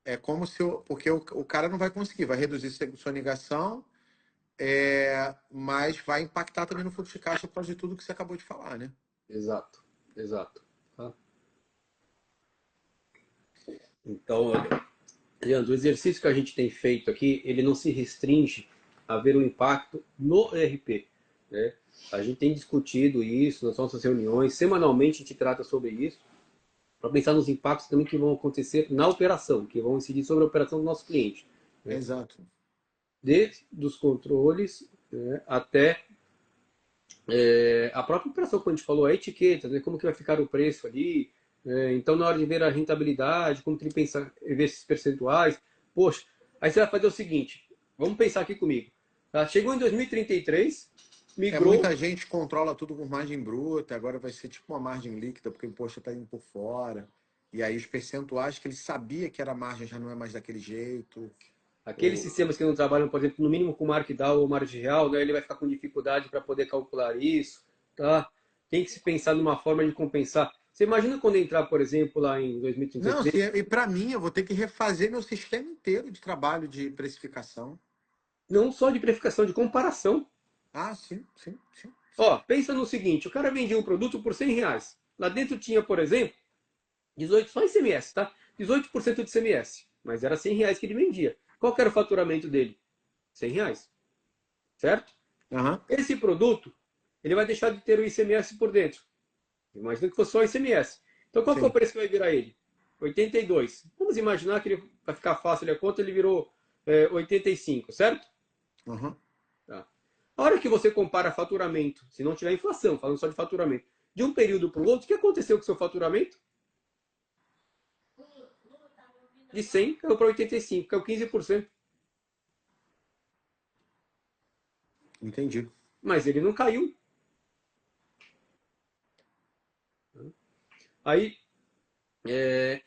É como se porque o cara não vai conseguir, vai reduzir sua negação, mas vai impactar também no fluxo de caixa por causa de tudo que você acabou de falar, né? exato, exato. Tá? Então, olha, Leandro, o exercício que a gente tem feito aqui, ele não se restringe a ver o impacto no ERP. Né? A gente tem discutido isso nas nossas reuniões, semanalmente a gente trata sobre isso, para pensar nos impactos também que vão acontecer na operação, que vão incidir sobre a operação do nosso cliente. Né? Exato. Desde os controles, né, até a própria operação, como a gente falou, a etiqueta, né, como que vai ficar o preço ali. Então, na hora de ver a rentabilidade, como que ele pensa, ver esses percentuais, poxa, aí você vai fazer o seguinte, vamos pensar aqui comigo. Tá? Chegou em 2033, migrou. Muita gente controla tudo por margem bruta, agora vai ser tipo uma margem líquida, porque o imposto está indo por fora. E aí os percentuais que ele sabia que era margem já não é mais daquele jeito. Aqueles Ou... sistemas que não trabalham, por exemplo, no mínimo com Markdown ou margem real, né, ele vai ficar com dificuldade para poder calcular isso. Tá? Tem que se pensar numa forma de compensar. Você imagina quando entrar, por exemplo, lá em Não, 2033, e para mim, eu vou ter que refazer meu sistema inteiro de trabalho de precificação. não só de precificação, de comparação. Ah, sim, sim, sim, sim. Ó, pensa no seguinte, o cara vendia um produto por R$ 100. Lá dentro tinha, por exemplo, 18, só ICMS, tá? 18% de ICMS. Mas era R$ 100 que ele vendia. Qual que era o faturamento dele? R$ 100, certo? Aham, Esse produto, ele vai deixar de ter o ICMS por dentro. Imagina que fosse só o ICMS. Então qual que é o sim. preço que vai virar ele? 82. Vamos imaginar que ele, vai ficar fácil a conta, ele virou 85, certo? Aham. Tá. A hora que você compara faturamento, se não tiver inflação, falando só de faturamento, de um período para o outro, o que aconteceu com o seu faturamento? De 100 caiu para 85, caiu 15%. Entendi. Mas ele não caiu. Aí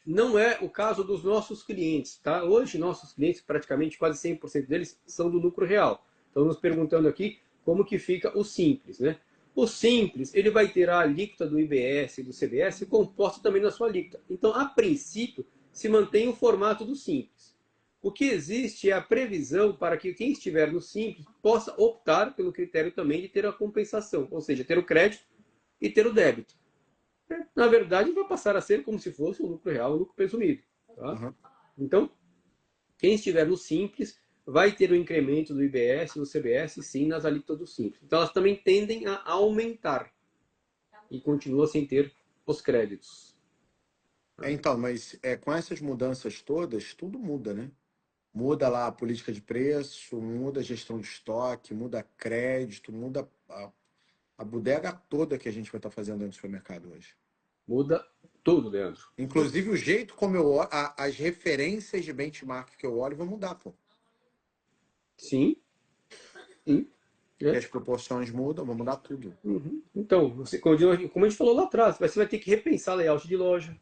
não é o caso dos nossos clientes. Tá? Hoje, nossos clientes, praticamente quase 100% deles, são do lucro real. Estão nos perguntando aqui como que fica o Simples. Né? O Simples, ele vai ter a alíquota do IBS e do CBS composta também na sua alíquota. Então, a princípio, se mantém o formato do Simples. O que existe é a previsão para que quem estiver no Simples possa optar pelo critério também de ter a compensação, ou seja, ter o crédito e ter o débito. Na verdade, vai passar a ser como se fosse um lucro real, um lucro presumido. Tá? Aham. Então, quem estiver no Simples vai ter o incremento do IBS e do CBS, sim, nas alíquotas do Simples. Então, elas também tendem a aumentar e continua sem ter os créditos. Tá? Então, mas com essas mudanças todas, tudo muda, né? Muda lá a política de preço, muda a gestão de estoque, muda crédito, muda a bodega toda que a gente vai estar fazendo dentro do supermercado hoje. Muda tudo, Leandro. Tudo. Inclusive o jeito como eu olho, as referências de benchmark que eu olho vão mudar, pô. Sim, sim. E É. as proporções mudam, vão mudar tudo. Uhum. Então, como a gente falou lá atrás, você vai ter que repensar layout de loja.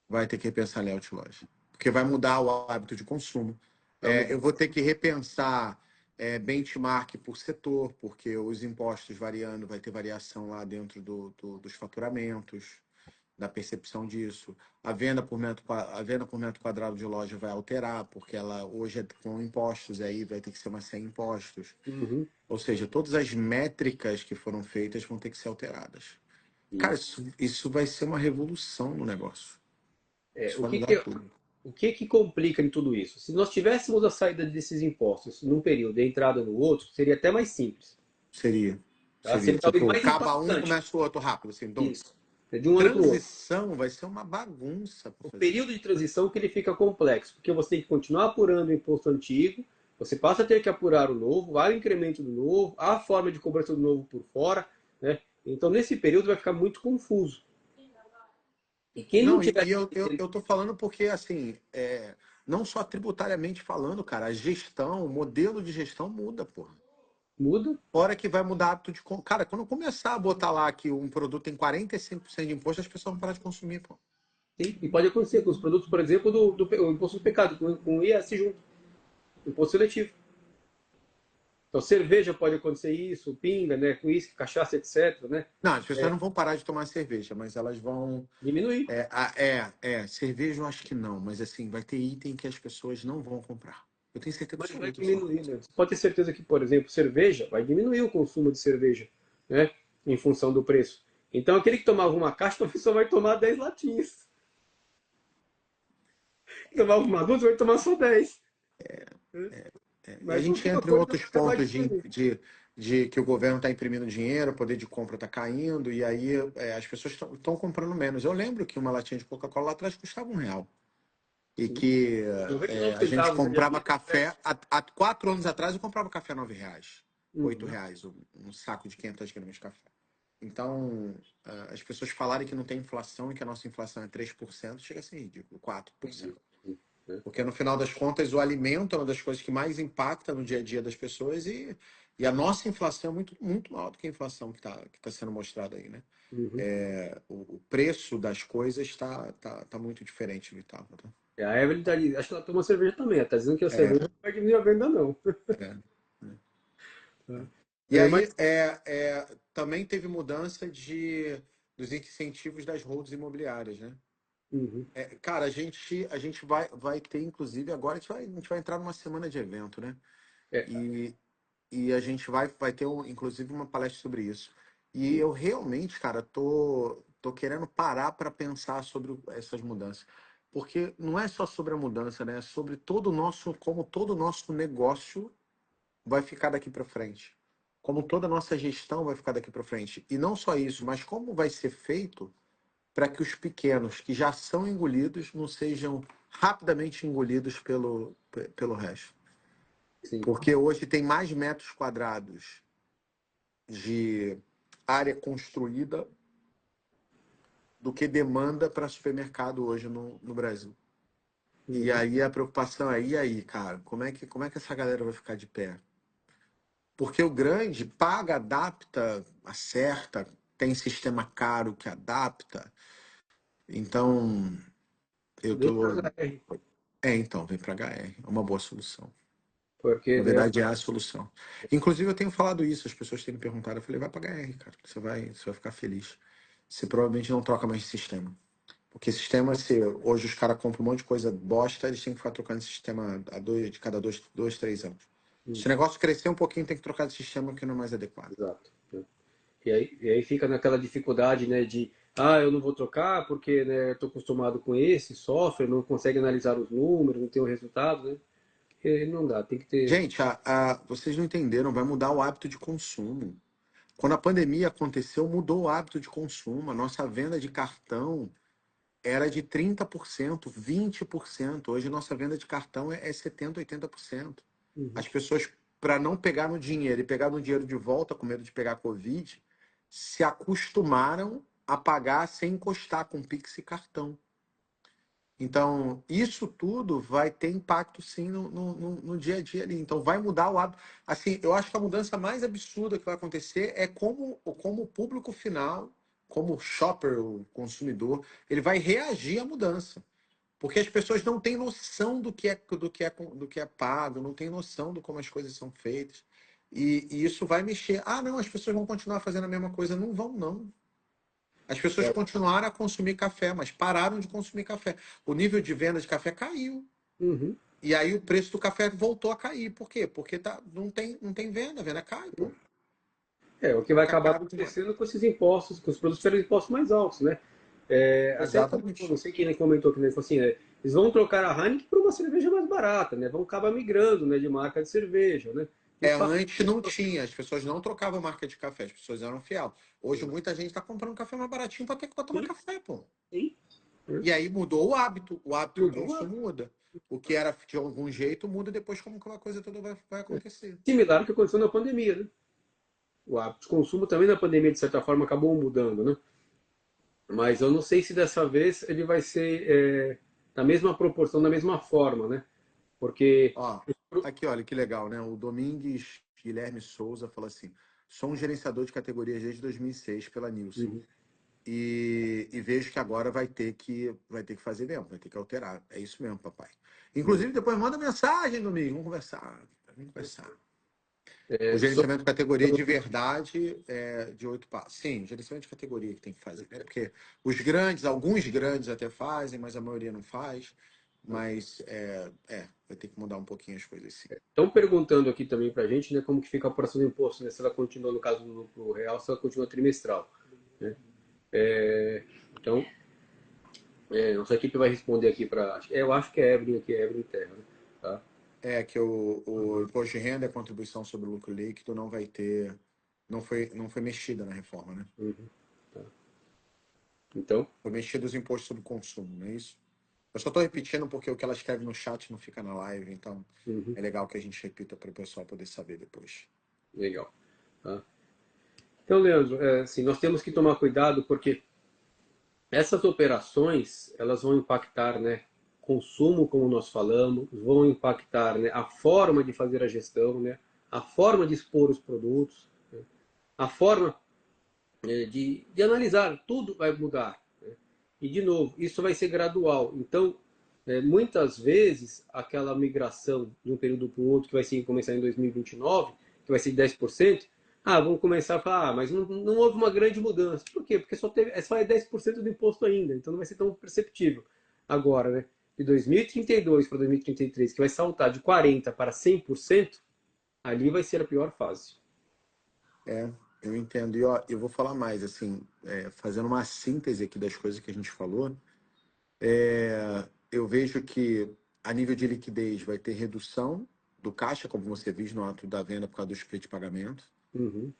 Vai ter que repensar layout loja. Porque vai mudar o hábito de consumo. Vai mudar. Eu vou ter que repensar benchmark por setor, porque os impostos variando, vai ter variação lá dentro dos faturamentos, da percepção disso. A venda por metro quadrado de loja vai alterar, porque ela hoje é com impostos, aí vai ter que ser uma sem impostos. Uhum. Ou seja, todas as métricas que foram feitas vão ter que ser alteradas. Cara, Isso. isso vai ser uma revolução no negócio. É, Isso vai mudar tudo. o que complica em tudo isso? Se nós tivéssemos a saída desses impostos num período e a entrada no outro, seria até mais simples. Seria. Tá? Seria. Seria talvez Tipo, mais acaba um, impactante. começa o outro rápido, assim, dum. Isso. É de um ano para o outro. Transição vai ser uma bagunça para O fazer. período de transição que ele fica complexo, porque você tem que continuar apurando o imposto antigo, você passa a ter que apurar o novo, há o incremento do novo, há a forma de cobrança do novo por fora, né? Então, nesse período vai ficar muito confuso. E quem não Não, e, tiver... e eu tô falando porque, assim, não só tributariamente falando, cara, a gestão, o modelo de gestão muda, porra. Muda, Fora que vai mudar hábito de. Cara, quando eu começar a botar lá que um produto tem 45% de imposto, as pessoas vão parar de consumir, pô. sim, e pode acontecer com os produtos, por exemplo, o imposto do pecado, com o IS junto, imposto seletivo. Então, cerveja pode acontecer isso, pinga, né, uísque, cachaça, etc, né? Não, as pessoas não vão parar de tomar cerveja, mas elas vão. Diminuir. Cerveja eu acho que não, mas assim, vai ter item que as pessoas não vão comprar. Eu tenho certeza Mas vai absoluta disso. diminuir, né? Você pode ter certeza que, por exemplo, cerveja vai diminuir o consumo de cerveja, né? Em função do preço. Então, aquele que tomava uma caixa, talvez só vai tomar 10 latinhas. Que tomava uma dúzia, vai tomar só 10. E a Mas gente alguma entra em coisa outros vai acabar pontos diminuindo. de que o governo está imprimindo dinheiro, o poder de compra está caindo, e aí as pessoas estão comprando menos. Eu lembro que uma latinha de Coca-Cola lá atrás custava R$ 1. E Sim. que 99 a gente centavos hoje comprava aqui. café. Há 4 anos atrás eu comprava café R$ 9, R$ 8, Uhum. um saco de 500 gramas de café. Então, as pessoas falarem que não tem inflação e que a nossa inflação é 3% chega a ser ridículo, 4%. Porque no final das contas, o alimento é uma das coisas que mais impacta no dia a dia das pessoas e a nossa inflação é muito, muito maior do que a inflação que tá sendo mostrada aí, né? Uhum. O preço das coisas tá muito diferente, Vital. Tá? E a Evelyn tá ali, acho que ela toma cerveja também. Ela tá dizendo que a É, cerveja não vai diminuir a venda, não. é. E É, mas... aí também teve mudança dos incentivos das holdings imobiliárias, né? Uhum. Cara, a gente vai ter, inclusive, agora a gente vai entrar numa semana de evento, né? É, E, e a gente vai ter, inclusive, uma palestra sobre isso. E eu realmente, cara, tô querendo parar para pensar sobre essas mudanças. Porque não é só sobre a mudança, né? É sobre como todo o nosso negócio vai ficar daqui para frente. Como toda a nossa gestão vai ficar daqui para frente. E não só isso, mas como vai ser feito para que os pequenos, que já são engolidos, não sejam rapidamente engolidos pelo resto. sim. Porque hoje tem mais metros quadrados de área construída do que demanda para supermercado hoje no Brasil. E Uhum. aí a preocupação é, e aí, cara, como é que essa galera vai ficar de pé? Porque o grande paga, adapta, acerta, tem sistema caro que adapta. Então, eu Vem pra tô. HR, Então, vem para HR. É uma boa solução. porque Na né, verdade, é a solução. Inclusive, eu tenho falado isso, as pessoas têm me perguntado. Eu falei, vai para HR, cara. Você vai ficar feliz. Você provavelmente não troca mais de sistema. Porque sistema, se hoje os caras compram um monte de coisa bosta, eles têm que ficar trocando de sistema de cada 2, 3 anos. Se o uhum, negócio crescer um pouquinho, tem que trocar de sistema que não é mais adequado. exato. Né? E aí fica naquela dificuldade, né, de eu não vou trocar porque né, estou acostumado com esse software, não consegue analisar os números, não tem o resultado, né? E não dá, tem que ter. Gente, vocês não entenderam, vai mudar o hábito de consumo. Quando a pandemia aconteceu, mudou o hábito de consumo. A nossa venda de cartão era de 30%, 20%. Hoje a nossa venda de cartão é 70%, 80%. Uhum. As pessoas, para não pegar no dinheiro e pegar no dinheiro de volta com medo de pegar Covid, se acostumaram a pagar sem encostar com Pix e cartão. Então, isso tudo vai ter impacto sim no dia a dia ali. Então, vai mudar o hábito. Assim, eu acho que a mudança mais absurda que vai acontecer é como o público final, como o shopper, o consumidor, ele vai reagir à mudança. Porque as pessoas não têm noção do que é pago, não têm noção de como as coisas são feitas. E isso vai mexer. Ah, não, as pessoas vão continuar fazendo a mesma coisa. Não vão, não. As pessoas É. continuaram a consumir café, mas pararam de consumir café. O nível de venda de café caiu. Uhum. E aí o preço do café voltou a cair. Por quê? Porque não tem venda, a venda cai, pô. É, o que vai Fica acabar caro demais. acontecendo com esses impostos, com os produtos serem impostos mais altos, né? Até Exatamente. não sei quem comentou que ele falou assim, eles vão trocar a Heineken por uma cerveja mais barata, né? Vão acabar migrando, né, de marca de cerveja, né? De fato, Antes não tinha, as pessoas não trocavam marca de café, as pessoas eram fiel. Hoje muita gente está comprando café mais baratinho para ter que tomar sim, café, pô. sim, né? E aí mudou o hábito do Mudou o consumo hábito. muda. O que era de algum jeito muda depois como que uma coisa toda vai acontecer. Similar ao que aconteceu na pandemia, né? O hábito de consumo também na pandemia, de certa forma, acabou mudando, né? Mas eu não sei se dessa vez ele vai ser da mesma proporção, da mesma forma, né? Porque. Ó, aqui, olha que legal, né? O Domingues Guilherme Souza fala assim: sou um gerenciador de categorias desde 2006 pela Nielsen. Uhum. E vejo que agora vai ter que fazer mesmo, vai ter que alterar. É isso mesmo, papai. Uhum. Inclusive, depois manda mensagem, Domingo, vamos conversar. Vamos conversar. O Só gerenciamento de categoria de verdade é de 8 passos. Sim, gerenciamento de categoria que tem que fazer, né? Porque alguns grandes até fazem, mas a maioria não faz. Mas vai ter que mudar um pouquinho as coisas, sim. estão perguntando aqui também para a gente, né, como que fica a apuração do imposto, né? Se ela continua, no caso do lucro real, se ela continua trimestral, né? Então, nossa equipe vai responder aqui para. Eu acho que é Evelyn aqui, é Evelyn Terra, né? Tá? É que o imposto de renda e a contribuição sobre o lucro líquido não vai ter. Não foi mexida na reforma, né? Uhum. Tá. Então, Foi mexido os impostos sobre consumo, não é isso? Eu só estou repetindo porque o que ela escreve no chat não fica na live, então uhum, é legal que a gente repita para o pessoal poder saber depois. legal. Tá? Então, Leandro, assim, nós temos que tomar cuidado porque essas operações elas vão impactar, né, consumo, como nós falamos, vão impactar, né, a forma de fazer a gestão, né, a forma de expor os produtos, né, a forma de analisar, tudo vai mudar. Né? E, de novo, isso vai ser gradual. Então, muitas vezes, aquela migração de um período para o outro, que vai ser, começar em 2029, que vai ser de 10%, vamos começar a falar, mas não houve uma grande mudança. Por quê? Porque só é 10% do imposto ainda, então não vai ser tão perceptível. Agora, né, de 2032 para 2033, que vai saltar de 40% para 100%, ali vai ser a pior fase. É, eu entendo. E ó, eu vou falar mais, assim, fazendo uma síntese aqui das coisas que a gente falou, eu vejo que a nível de liquidez vai ter redução do caixa, como você viu no ato da venda por causa do split de pagamento. Uhum.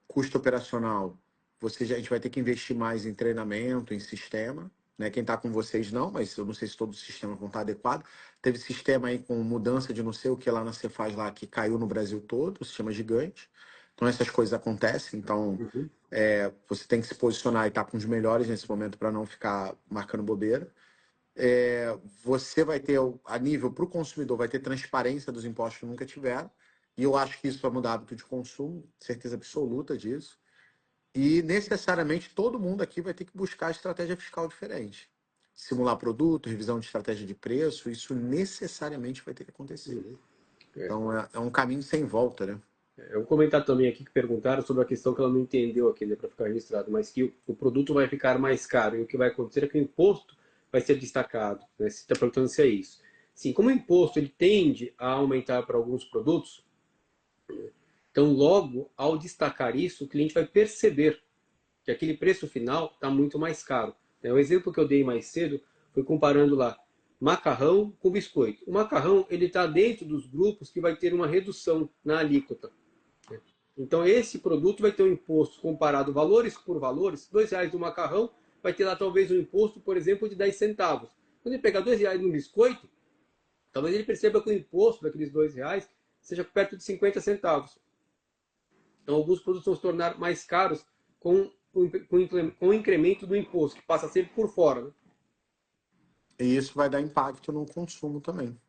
Custo operacional, a gente vai ter que investir mais em treinamento, em sistema. Né? Quem está com vocês não, mas eu não sei se todo o sistema vão estar adequado. Teve sistema aí com mudança de não sei o que lá na Cefaz lá que caiu no Brasil todo, o sistema gigante. Então essas coisas acontecem. Então Uhum. você tem que se posicionar e estar com os melhores nesse momento para não ficar marcando bobeira. Você vai ter, a nível para o consumidor, vai ter transparência dos impostos que nunca tiveram. E eu acho que isso vai mudar hábito de consumo, certeza absoluta disso. E necessariamente todo mundo aqui vai ter que buscar estratégia fiscal diferente. Simular produto, revisão de estratégia de preço, isso necessariamente vai ter que acontecer. Uhum. É. Então é um caminho sem volta, né? Eu vou comentar também aqui que perguntaram sobre a questão que ela não entendeu aqui, né, para ficar registrado, mas que o produto vai ficar mais caro e o que vai acontecer é que o imposto vai ser destacado. Né? Você está perguntando se é isso. Sim, como o imposto ele tende a aumentar para alguns produtos, então logo ao destacar isso, o cliente vai perceber que aquele preço final está muito mais caro. O exemplo que eu dei mais cedo foi comparando lá macarrão com biscoito. O macarrão ele está dentro dos grupos que vai ter uma redução na alíquota. Então, esse produto vai ter um imposto comparado valores por valores. R$ 2 do macarrão vai ter lá talvez um imposto, por exemplo, de 10 centavos. Quando ele pegar R$ 2 no biscoito, talvez ele perceba que o imposto daqueles R$ 2 seja perto de 50 centavos. Então, alguns produtos vão se tornar mais caros com o incremento do imposto, que passa a ser por fora. Né? E isso vai dar impacto no consumo também.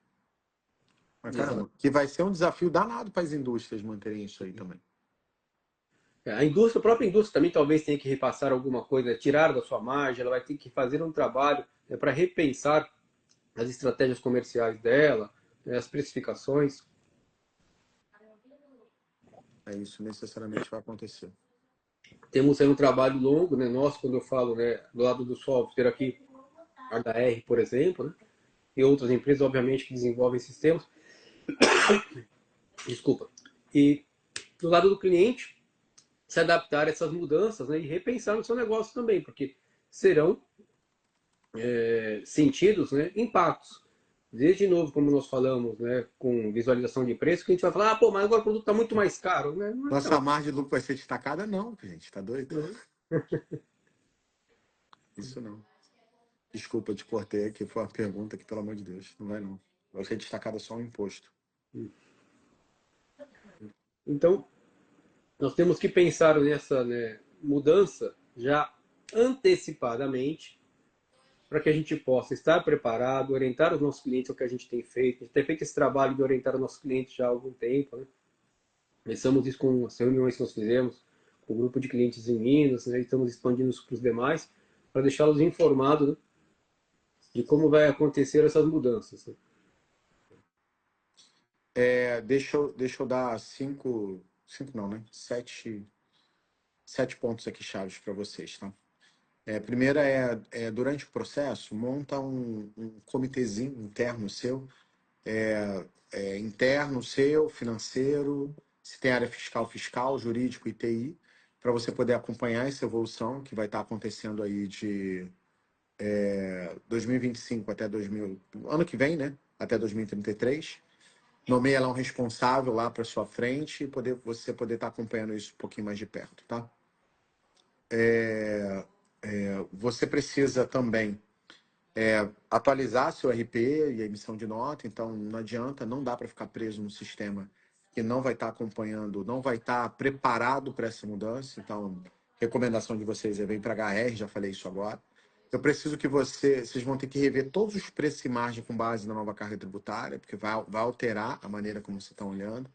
Mas Exato. caramba, que vai ser um desafio danado para as indústrias manterem isso aí também. A própria indústria também talvez tenha que repassar alguma coisa, tirar da sua margem, ela vai ter que fazer um trabalho para repensar as estratégias comerciais dela, as precificações. Isso necessariamente vai acontecer. Temos aí um trabalho longo, né, nosso, quando eu falo do lado do software aqui, a HR, por exemplo, né, e outras empresas, obviamente, que desenvolvem sistemas. Desculpa. E do lado do cliente, se adaptar a essas mudanças, né, e repensar no seu negócio também, porque serão sentidos, né, impactos. Desde novo, como nós falamos, né, com visualização de preço, que a gente vai falar, pô, mas agora o produto está muito mais caro, né? Não é Nossa tão. margem de lucro vai ser destacada? Não, gente, tá doido? Uhum. Isso não. Desculpa, te cortei aqui, foi uma pergunta que, pelo amor de Deus, não vai não. Vai ser destacada só um imposto. Então, nós temos que pensar nessa, né, mudança já antecipadamente para que a gente possa estar preparado, orientar os nossos clientes ao que a gente tem feito. A gente tem feito esse trabalho de orientar os nossos clientes já há algum tempo, né? Começamos isso com as reuniões que nós fizemos com o grupo de clientes em Minas, né? Estamos expandindo isso para os demais, para deixá-los informados, né, de como vai acontecer essas mudanças, né? Deixa eu dar cinco não, né? Sete pontos aqui chaves para vocês, tá? Primeira durante o processo, monta um comitêzinho interno seu, interno seu, financeiro, se tem área fiscal, jurídico e TI, para você poder acompanhar essa evolução que vai estar acontecendo aí de 2025 até 2000, ano que vem, né? Até 2033. Nomeia lá um responsável lá para sua frente e você poder estar acompanhando isso um pouquinho mais de perto, tá? Você precisa também atualizar seu RP e a emissão de nota, então não adianta, não dá para ficar preso no sistema que não vai estar acompanhando, não vai estar preparado para essa mudança. Então, recomendação de vocês é vir para HR, já falei isso agora. Eu preciso que vocês vão ter que rever todos os preços e margem com base na nova carga tributária, porque vai alterar a maneira como vocês estão olhando.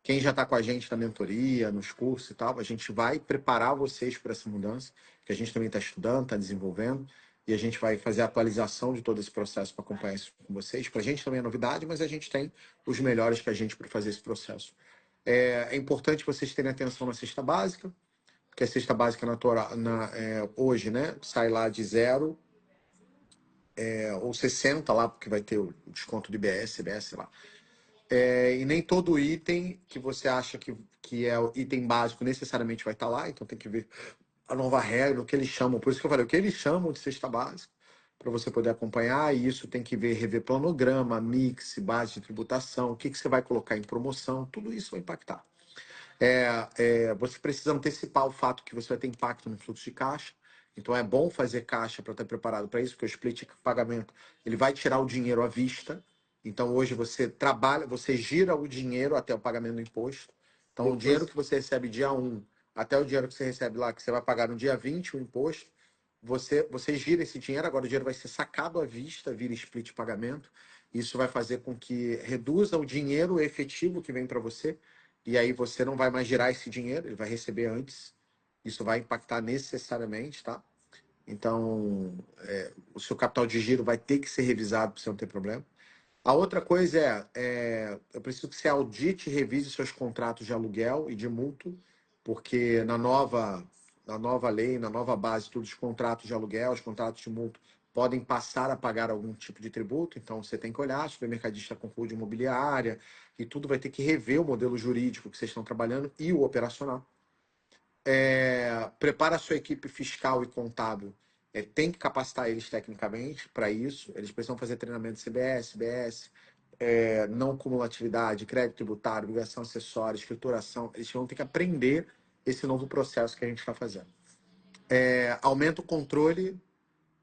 Quem já está com a gente na mentoria, nos cursos e tal, a gente vai preparar vocês para essa mudança, que a gente também está estudando, está desenvolvendo, e a gente vai fazer a atualização de todo esse processo para acompanhar isso com vocês. Para a gente também é novidade, mas a gente tem os melhores que a gente para fazer esse processo. É importante vocês terem atenção na cesta básica, porque a cesta básica hoje, né, sai lá de 0 ou 60 lá, porque vai ter o desconto do IBS, CBS, sei lá. E nem todo item que você acha que é o item básico necessariamente vai estar lá, então tem que ver a nova regra, o que eles chamam, por isso que eu falei, o que eles chamam de cesta básica, para você poder acompanhar, e isso tem que rever planograma, mix, base de tributação, o que você vai colocar em promoção, tudo isso vai impactar. Você precisa antecipar o fato que você vai ter impacto no fluxo de caixa. Então é bom fazer caixa para estar preparado para isso, porque o split pagamento ele vai tirar o dinheiro à vista. Então hoje você trabalha, você gira o dinheiro até o pagamento do imposto. Então o dinheiro Depois, que você recebe dia 1 até o dinheiro que você recebe lá, que você vai pagar no dia 20 o imposto, você gira esse dinheiro, agora o dinheiro vai ser sacado à vista, vira split pagamento. Isso vai fazer com que reduza o dinheiro efetivo que vem para você e aí você não vai mais girar esse dinheiro, ele vai receber antes. Isso vai impactar necessariamente, tá? Então, o seu capital de giro vai ter que ser revisado para você não ter problema. A outra coisa eu preciso que você audite e revise seus contratos de aluguel e de mútuo, porque na nova lei, na nova base, todos os contratos de aluguel, os contratos de mútuo podem passar a pagar algum tipo de tributo, então você tem que olhar, supermercadista com fundo imobiliária, e tudo vai ter que rever o modelo jurídico que vocês estão trabalhando e o operacional. Prepara a sua equipe fiscal e contábil. Tem que capacitar eles tecnicamente para isso. Eles precisam fazer treinamento de CBS, BS, não cumulatividade, crédito tributário, obrigação acessória, escrituração. Eles vão ter que aprender esse novo processo que a gente está fazendo. Aumenta o controle.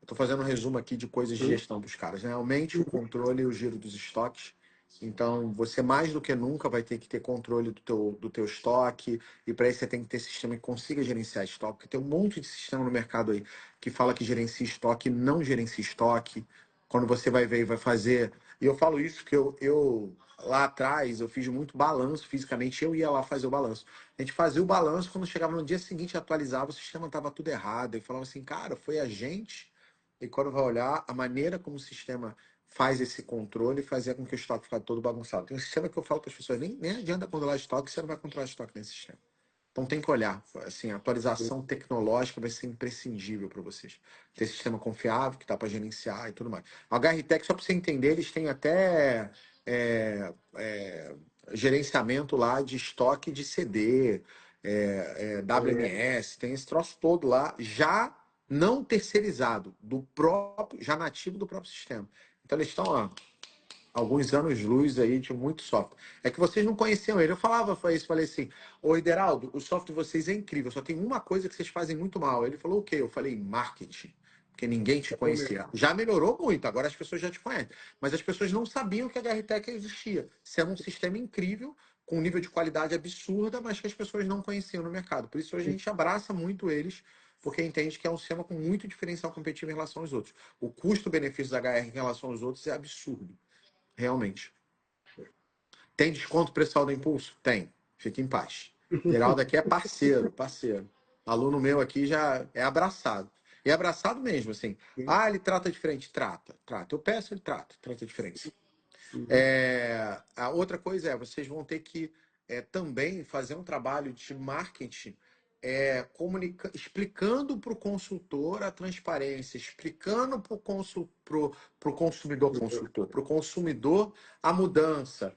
Estou fazendo um resumo aqui de coisas de gestão para os caras, né? Aumente o controle e o giro dos estoques. Então, você mais do que nunca vai ter que ter controle do teu estoque, e para isso você tem que ter sistema que consiga gerenciar estoque, porque tem um monte de sistema no mercado aí que fala que gerencia estoque e não gerencia estoque. Quando você vai ver e vai fazer. E eu falo isso porque eu lá atrás eu fiz muito balanço fisicamente, eu ia lá fazer o balanço. A gente fazia o balanço, quando chegava no dia seguinte atualizava, o sistema estava tudo errado. Eu falava assim, cara, foi a gente. E quando vai olhar, a maneira como o sistema faz esse controle fazia com que o estoque ficasse todo bagunçado. Tem um sistema que eu falo para as pessoas, nem adianta controlar estoque, você não vai controlar estoque nesse sistema. Então tem que olhar, assim, a atualização tecnológica vai ser imprescindível para vocês. Ter sistema confiável, que dá para gerenciar e tudo mais. A HRTech, só para você entender, eles têm até gerenciamento lá de estoque de CD, WMS, tem esse troço todo lá, já não terceirizado, do próprio, já nativo do próprio sistema. Então eles estão, ó, alguns anos-luz aí de muito software. É que vocês não conheciam ele. Eu falava, foi isso, falei assim, ô Ideraldo, o software de vocês é incrível, só tem uma coisa que vocês fazem muito mal. Ele falou o quê? Eu falei, marketing. Porque ninguém te conhecia. Já melhorou muito, agora as pessoas já te conhecem. Mas as pessoas não sabiam que a HRTech existia. Isso era um sistema incrível, com um nível de qualidade absurda, mas que as pessoas não conheciam no mercado. Por isso hoje a gente abraça muito eles, porque entende que é um sistema com muito diferencial competitivo em relação aos outros. O custo-benefício da HR em relação aos outros é absurdo. Realmente. Tem desconto pessoal do Impulso? Tem. Fique em paz. Geraldo aqui é parceiro, parceiro. Aluno meu aqui já é abraçado. E é abraçado mesmo, assim. Ah, ele trata diferente? Trata, trata. Eu peço, ele trata, trata diferente. A outra coisa é, vocês vão ter que também fazer um trabalho de marketing explicando para o consultor a transparência, explicando para o consumidor, para o consumidor a mudança,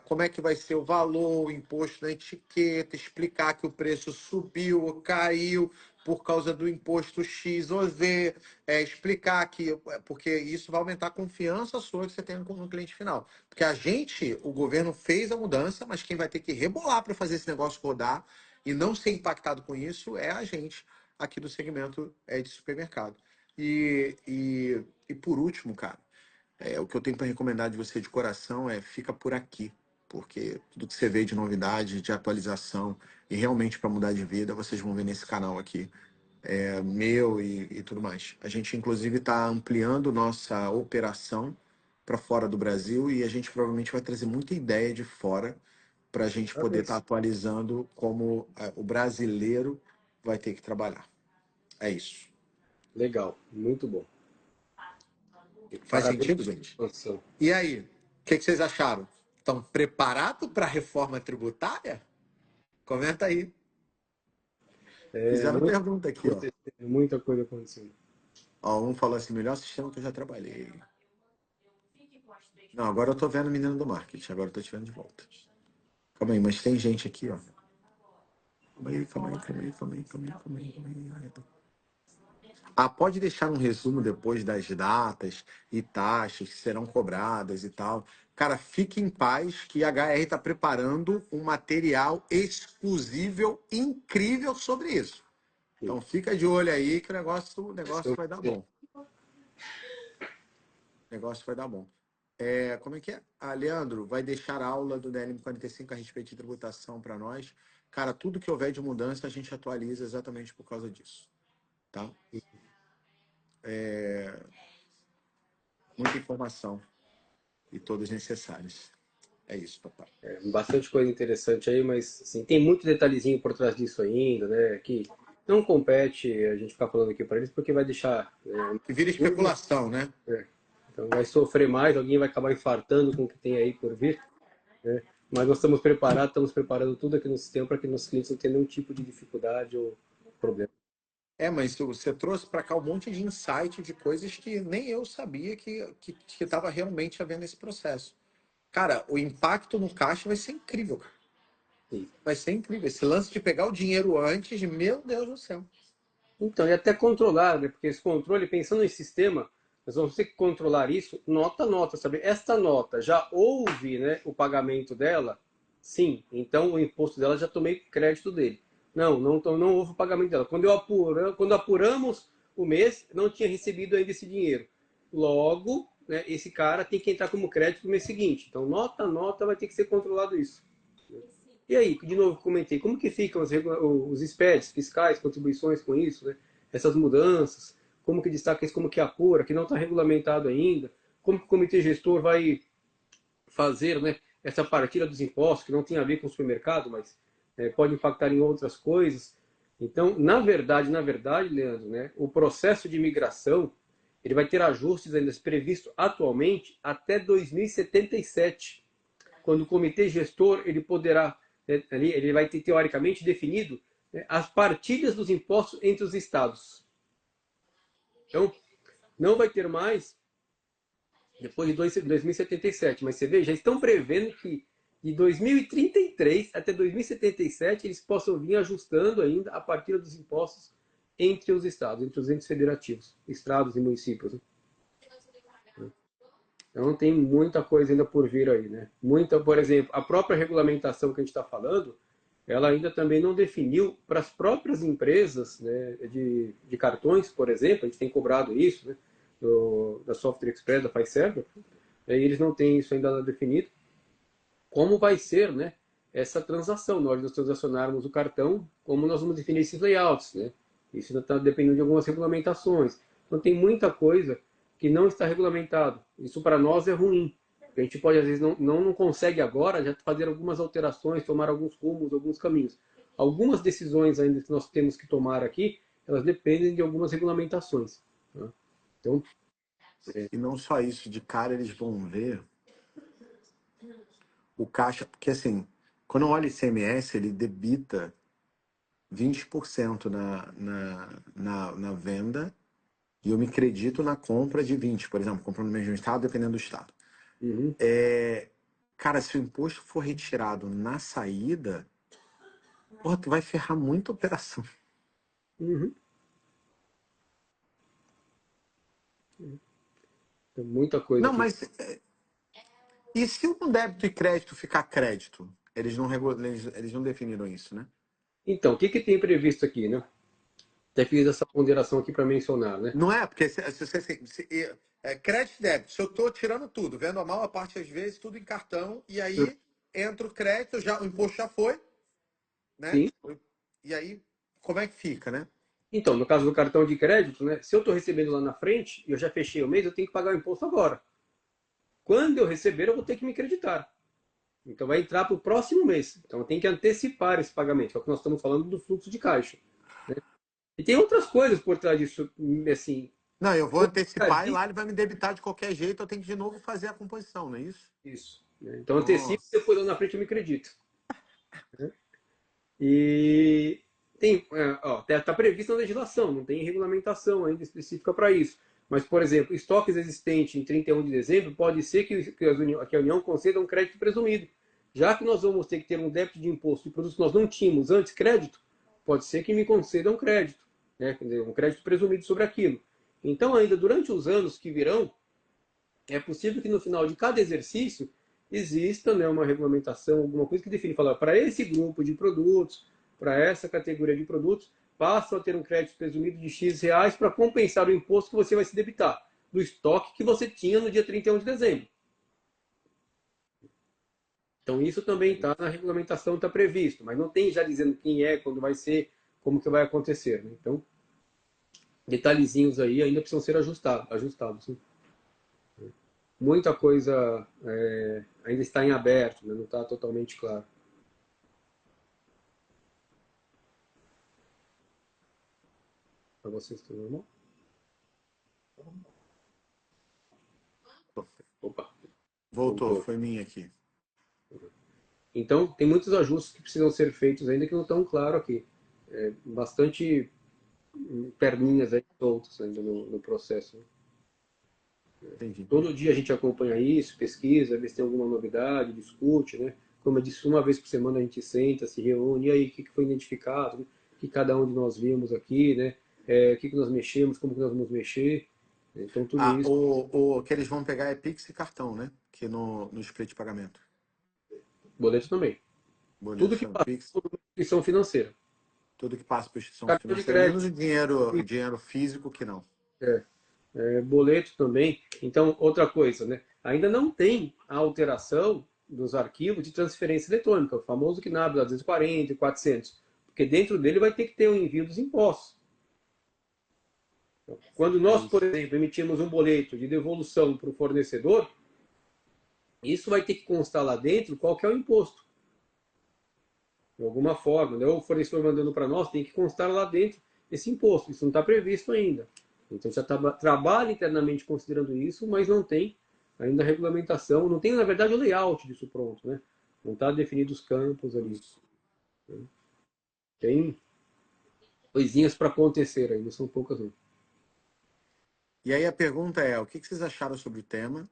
como é que vai ser o valor, o imposto na etiqueta, explicar que o preço subiu ou caiu por causa do imposto X ou Z, explicar que, porque isso vai aumentar a confiança sua que você tem no cliente final. Porque o governo fez a mudança, mas quem vai ter que rebolar para fazer esse negócio rodar e não ser impactado com isso é a gente aqui do segmento de supermercado. E por último, cara, o que eu tenho para recomendar de você de coração fica por aqui, porque tudo que você vê de novidade, de atualização e realmente para mudar de vida, vocês vão ver nesse canal aqui, meu e tudo mais. A gente, inclusive, está ampliando nossa operação para fora do Brasil e a gente provavelmente vai trazer muita ideia de fora para a gente poder estar atualizando como o brasileiro vai ter que trabalhar. É isso. Legal, muito bom. Faz Parabéns sentido, pela gente? expansão. E aí, o que vocês acharam? Estão preparados para a reforma tributária? Comenta aí. Fizeram Muito pergunta aqui, ó. acontecendo, muita coisa acontecendo. Ó, um falou assim, melhor sistema que eu já trabalhei. Não, agora eu tô vendo o menino do marketing, agora eu tô te vendo de volta. Calma aí, mas tem gente aqui, ó. Calma aí, calma aí, calma aí, calma aí, calma aí, calma aí, calma aí. Ah, pode deixar um resumo depois das datas e taxas que serão cobradas e tal. Cara, fique em paz que a HR está preparando um material exclusivo, incrível sobre isso. Então fica de olho aí que o negócio vai dar bom. O negócio vai dar bom. Como é que é? Leandro, vai deixar a aula do DLM 45 a respeito de tributação para nós. Cara, tudo que houver de mudança a gente atualiza exatamente por causa disso. Tá? Muita informação e todas necessárias. É isso, papai. Bastante coisa interessante aí, mas assim, tem muito detalhezinho por trás disso ainda, né? Que não compete a gente ficar falando aqui para eles, porque vai deixar. Que vira especulação, né? Então vai sofrer mais, alguém vai acabar infartando com o que tem aí por vir. Né? Mas nós estamos preparados, estamos preparando tudo aqui no sistema para que nossos clientes não tenham nenhum tipo de dificuldade ou problema. Mas você trouxe para cá um monte de insight de coisas que nem eu sabia que estava realmente havendo esse processo. Cara, o impacto no caixa vai ser incrível, cara. Sim. Vai ser incrível. Esse lance de pegar o dinheiro antes, meu Deus do céu. Então, e até controlar, né? Porque esse controle, pensando em sistema, nós vamos ter que controlar isso nota a nota, saber. Esta nota já houve, né, o pagamento dela? Sim. Então o imposto dela já tomei crédito dele. Não houve o pagamento dela. Quando apuramos o mês, não tinha recebido ainda esse dinheiro. Logo, né, esse cara tem que entrar como crédito no mês seguinte. Então, nota a nota vai ter que ser controlado isso. E aí, de novo, comentei, como que ficam os SPEDs, fiscais, contribuições com isso, né? Essas mudanças, como que destaca isso, como que apura, que não está regulamentado ainda, como que o comitê gestor vai fazer, né, essa partilha dos impostos, que não tem a ver com o supermercado, mas pode impactar em outras coisas. Então, na verdade, Leandro, né, o processo de migração, ele vai ter ajustes ainda previstos atualmente até 2077, quando o comitê gestor ele poderá ele vai ter teoricamente definido as partilhas dos impostos entre os estados. Então, não vai ter mais depois de 2077, mas você vê, já estão prevendo que de 2033 até 2077 eles possam vir ajustando ainda a partilha dos impostos entre os estados, entre os entes federativos, estados e municípios. Né? Então tem muita coisa ainda por vir aí, né? Muita, por exemplo, a própria regulamentação que a gente está falando, ela ainda também não definiu para as próprias empresas, né, de cartões, por exemplo, a gente tem cobrado isso, né, da Software Express, da Fiserv, e eles não têm isso ainda definido, como vai ser, né, essa transação, na hora de nós transacionarmos o cartão, como nós vamos definir esses layouts, né? Isso ainda está dependendo de algumas regulamentações. Então tem muita coisa que não está regulamentado. Isso para nós é ruim. A gente pode, às vezes, não consegue agora já fazer algumas alterações, tomar alguns rumos, alguns caminhos. Algumas decisões ainda que nós temos que tomar aqui, elas dependem de algumas regulamentações. Tá? Então, E não só isso, de cara eles vão ver o caixa, porque assim, quando eu olho ICMS, ele debita 20% na venda e eu me credito na compra de 20%, por exemplo, comprando no mesmo estado, dependendo do estado. uhum, Cara, se o imposto for retirado na saída, porra, tu vai ferrar muita operação. uhum. Tem muita coisa Não, aqui. mas e se um débito e crédito ficar crédito? Eles não definiram isso, né? Então, o que, que tem previsto aqui, né? Até fiz essa ponderação aqui para mencionar, né? Não é, porque crédito e débito, se eu estou tirando tudo, vendo a maior parte das vezes, tudo em cartão, e aí entra o crédito, já, o imposto já foi, né? Sim. E aí, como é que fica, né? Então, no caso do cartão de crédito, né? Se eu estou recebendo lá na frente e eu já fechei o mês, eu tenho que pagar o imposto agora. Quando eu receber, eu vou ter que me creditar. Então vai entrar para o próximo mês. Então eu tenho que antecipar esse pagamento. É o que nós estamos falando do fluxo de caixa. Né? E tem outras coisas por trás disso, assim. Não, eu vou antecipar e lá ele vai me debitar de qualquer jeito, eu tenho que de novo fazer a composição, não é isso? Isso. Né? Então antecipo e Nossa. depois lá na frente eu me acredito. Né? E tem, ó, tá previsto na legislação, não tem regulamentação ainda específica para isso. Mas, por exemplo, estoques existentes em 31 de dezembro, pode ser que a União conceda um crédito presumido. Já que nós vamos ter que ter um débito de imposto de produtos que nós não tínhamos antes crédito, pode ser que me conceda um crédito, né? Quer dizer, um crédito presumido sobre aquilo. Então, ainda durante os anos que virão, é possível que no final de cada exercício exista, né, uma regulamentação, alguma coisa que define, falar, para esse grupo de produtos, para essa categoria de produtos, passa a ter um crédito presumido de X reais para compensar o imposto que você vai se debitar do estoque que você tinha no dia 31 de dezembro. Então isso também está na regulamentação, está previsto, mas não tem já dizendo quem é, quando vai ser, como que vai acontecer. Né? Então, detalhezinhos aí ainda precisam ser ajustados. Né? Muita coisa ainda está em aberto, né? Não está totalmente claro. Para vocês, está normal? Opa, Voltou, voltou. foi minha aqui. Então, tem muitos ajustes que precisam ser feitos ainda que não estão claros aqui. Bastante perninhas aí soltas ainda no processo. Entendi. Todo dia a gente acompanha isso, pesquisa, vê se tem alguma novidade, discute, né? Como eu disse, uma vez por semana a gente senta, se reúne, e aí o que foi identificado, né? O que cada um de nós vimos aqui, né? O que nós mexemos, como que nós vamos mexer. Então tudo Ah, isso, o que eles vão pegar é Pix e cartão, né? Que no split de pagamento. boleto também. Boleto Tudo que chama passa Pix, por uma instituição financeira. tudo que passa por instituição Cartão de financeira, menos crédito, o dinheiro físico que não. é, boleto também. Então, outra coisa, né? Ainda não tem a alteração dos arquivos de transferência eletrônica, o famoso KNAB 240 e 400, porque dentro dele vai ter que ter o envio dos impostos. Quando É nós, por isso. exemplo, emitimos um boleto de devolução para o fornecedor, isso vai ter que constar lá dentro qual que é o imposto. De alguma forma, né? Ou o fornecedor mandando para nós, tem que constar lá dentro esse imposto. Isso não está previsto ainda. Então já trabalha internamente considerando isso, mas não tem ainda a regulamentação, não tem, na verdade, o layout disso pronto, né? Não está definido os campos ali. Tem coisinhas para acontecer ainda, são poucas não. E aí a pergunta é, o que vocês acharam sobre o tema?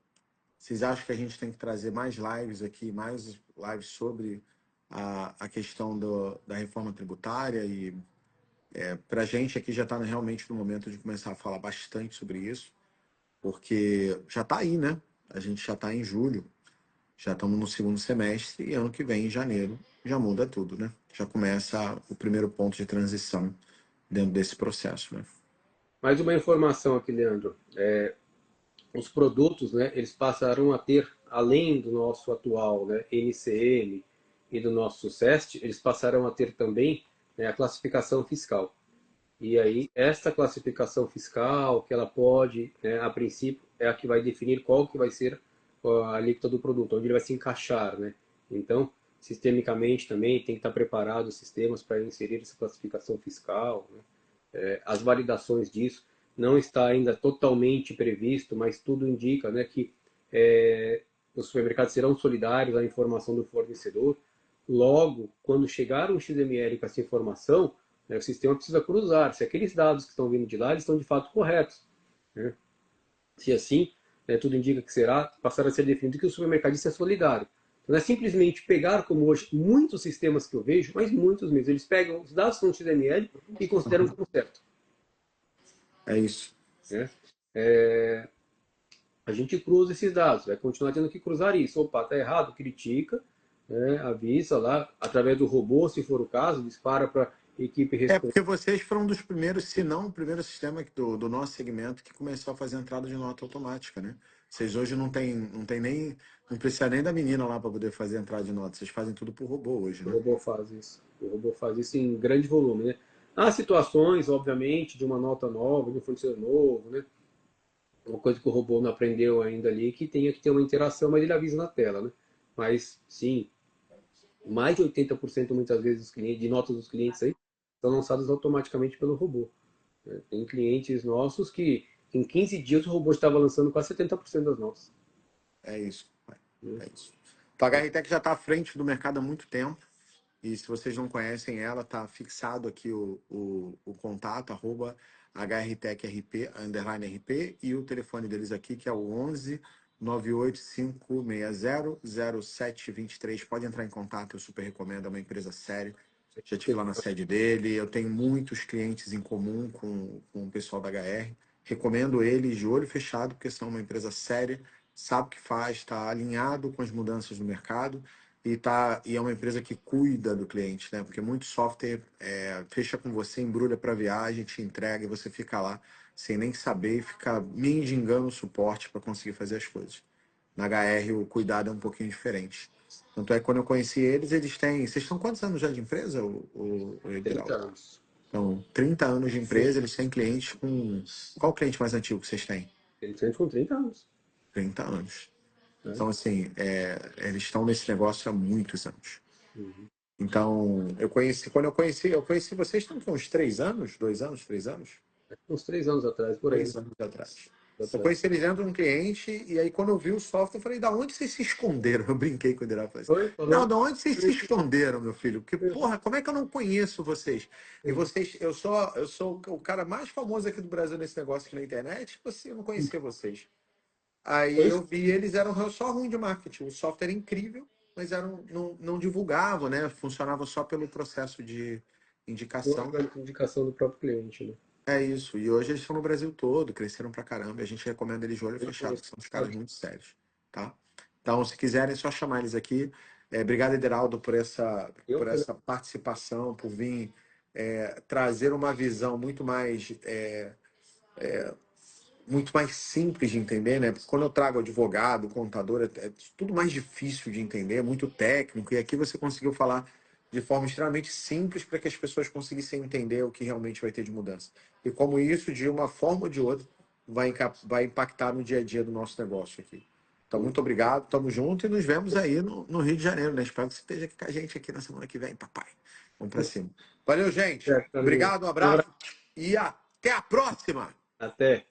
Vocês acham que a gente tem que trazer mais lives aqui, mais lives sobre a questão da reforma tributária e Para a gente aqui já está realmente no momento de começar a falar bastante sobre isso, porque já está aí, né? A gente já está em julho, já estamos no segundo semestre e ano que vem, em janeiro, já muda tudo, né? Já começa o primeiro ponto de transição dentro desse processo, né? Mais uma informação aqui, Leandro. Os produtos, né, eles passarão a ter, além do nosso atual, né, NCM e do nosso SUSEST, eles passarão a ter também, né, a classificação fiscal. E aí, esta classificação fiscal, que ela pode, né, a princípio, é a que vai definir qual que vai ser a alíquota do produto, onde ele vai se encaixar, né? Então, sistemicamente também tem que estar preparado os sistemas para inserir essa classificação fiscal, né? As validações disso não está ainda totalmente previsto, mas tudo indica, né, que os supermercados serão solidários à informação do fornecedor. Logo, quando chegar um XML com essa informação, né, o sistema precisa cruzar se aqueles dados que estão vindo de lá eles estão de fato corretos. Né? Se assim, né, tudo indica que será, passará a ser definido que o supermercadista é solidário. Não é simplesmente pegar, como hoje, muitos sistemas que eu vejo, mas muitos mesmo, eles pegam os dados que estão no XML e consideram como certo. É isso. Né? A gente cruza esses dados, vai continuar tendo que cruzar isso. Opa, está errado, critica, né? Avisa lá, através do robô, se for o caso, dispara para a equipe responsável. Porque vocês foram um dos primeiros, se não o primeiro sistema do nosso segmento que começou a fazer entrada de nota automática, né? Vocês hoje não tem nem, não precisa nem da menina lá para poder fazer entrada de nota, vocês fazem tudo por robô hoje, O né? robô faz isso. O robô faz isso em grande volume, né? Há situações, obviamente, de uma nota nova, de um fornecedor novo, né? Uma coisa que o robô não aprendeu ainda ali, que tenha que ter uma interação, mas ele avisa na tela, né? Mas, sim, mais de 80% muitas vezes dos clientes, de notas dos clientes aí são lançadas automaticamente pelo robô. Né? Tem clientes nossos que em 15 dias o robô estava lançando quase 70% das notas. É isso, pai. Né? É isso. Então, a HRTech já está à frente do mercado há muito tempo. E se vocês não conhecem ela, tá fixado aqui o contato, arroba HRTechRP, underline RP, e o telefone deles aqui, que é o 11 98560 0723. Pode entrar em contato, eu super recomendo, é uma empresa séria. Já estive lá na sede dele, eu tenho muitos clientes em comum com o pessoal da HR. Recomendo eles de olho fechado, porque são uma empresa séria, sabe o que faz, está alinhado com as mudanças do mercado e é uma empresa que cuida do cliente, né? Porque muito software fecha com você, embrulha para viagem, te entrega e você fica lá sem nem saber e fica mendigando o suporte para conseguir fazer as coisas. Na HR o cuidado é um pouquinho diferente. Tanto é que quando eu conheci eles, eles têm. Vocês estão quantos anos já de empresa, o 30 Ederaldo? anos. Então, 30 anos de empresa, eles têm clientes com. Qual o cliente mais antigo que vocês têm? Ele sente com 30 anos. 30 anos. Né? Então, assim, eles estão nesse negócio há muitos anos. Uhum. Então, quando eu conheci vocês, estão com uns 3 anos, 2 anos, 3 anos? Uns 3 anos atrás, por aí. 3 anos atrás. Eu Atrás. conheci eles dentro de um cliente, e aí quando eu vi o software, eu falei, da onde vocês se esconderam? Eu brinquei com o Dirá, falei assim, Oi, não, falou? da onde vocês se esconderam, meu filho? Porque, porra, como é que eu não conheço vocês? E vocês, eu sou o cara mais famoso aqui do Brasil nesse negócio aqui na internet, eu não conhecia vocês. Aí Oi? eu vi, eles eram só ruim de marketing, o software era incrível, mas não divulgavam, né? Funcionava só pelo processo de indicação. Indicação do próprio cliente, né? É isso. E hoje eles estão no Brasil todo, cresceram pra caramba. E a gente recomenda eles de olho Eu fechado, conheço. que são uns caras muito sérios, tá? Então, se quiserem, é só chamar eles aqui. Obrigado, Ederaldo, por essa, Eu por que essa participação, por vir trazer uma visão muito mais simples de entender, né? Porque quando eu trago advogado, contador, é tudo mais difícil de entender, é muito técnico, e aqui você conseguiu falar de forma extremamente simples para que as pessoas conseguissem entender o que realmente vai ter de mudança. E como isso, de uma forma ou de outra, vai impactar no dia a dia do nosso negócio aqui. Então, muito obrigado, estamos juntos e nos vemos aí no Rio de Janeiro, né? Espero que você esteja aqui com a gente aqui na semana que vem, papai. Vamos para cima. Valeu, gente. certo, Carlinhos. Obrigado, um abraço e até a próxima! Até.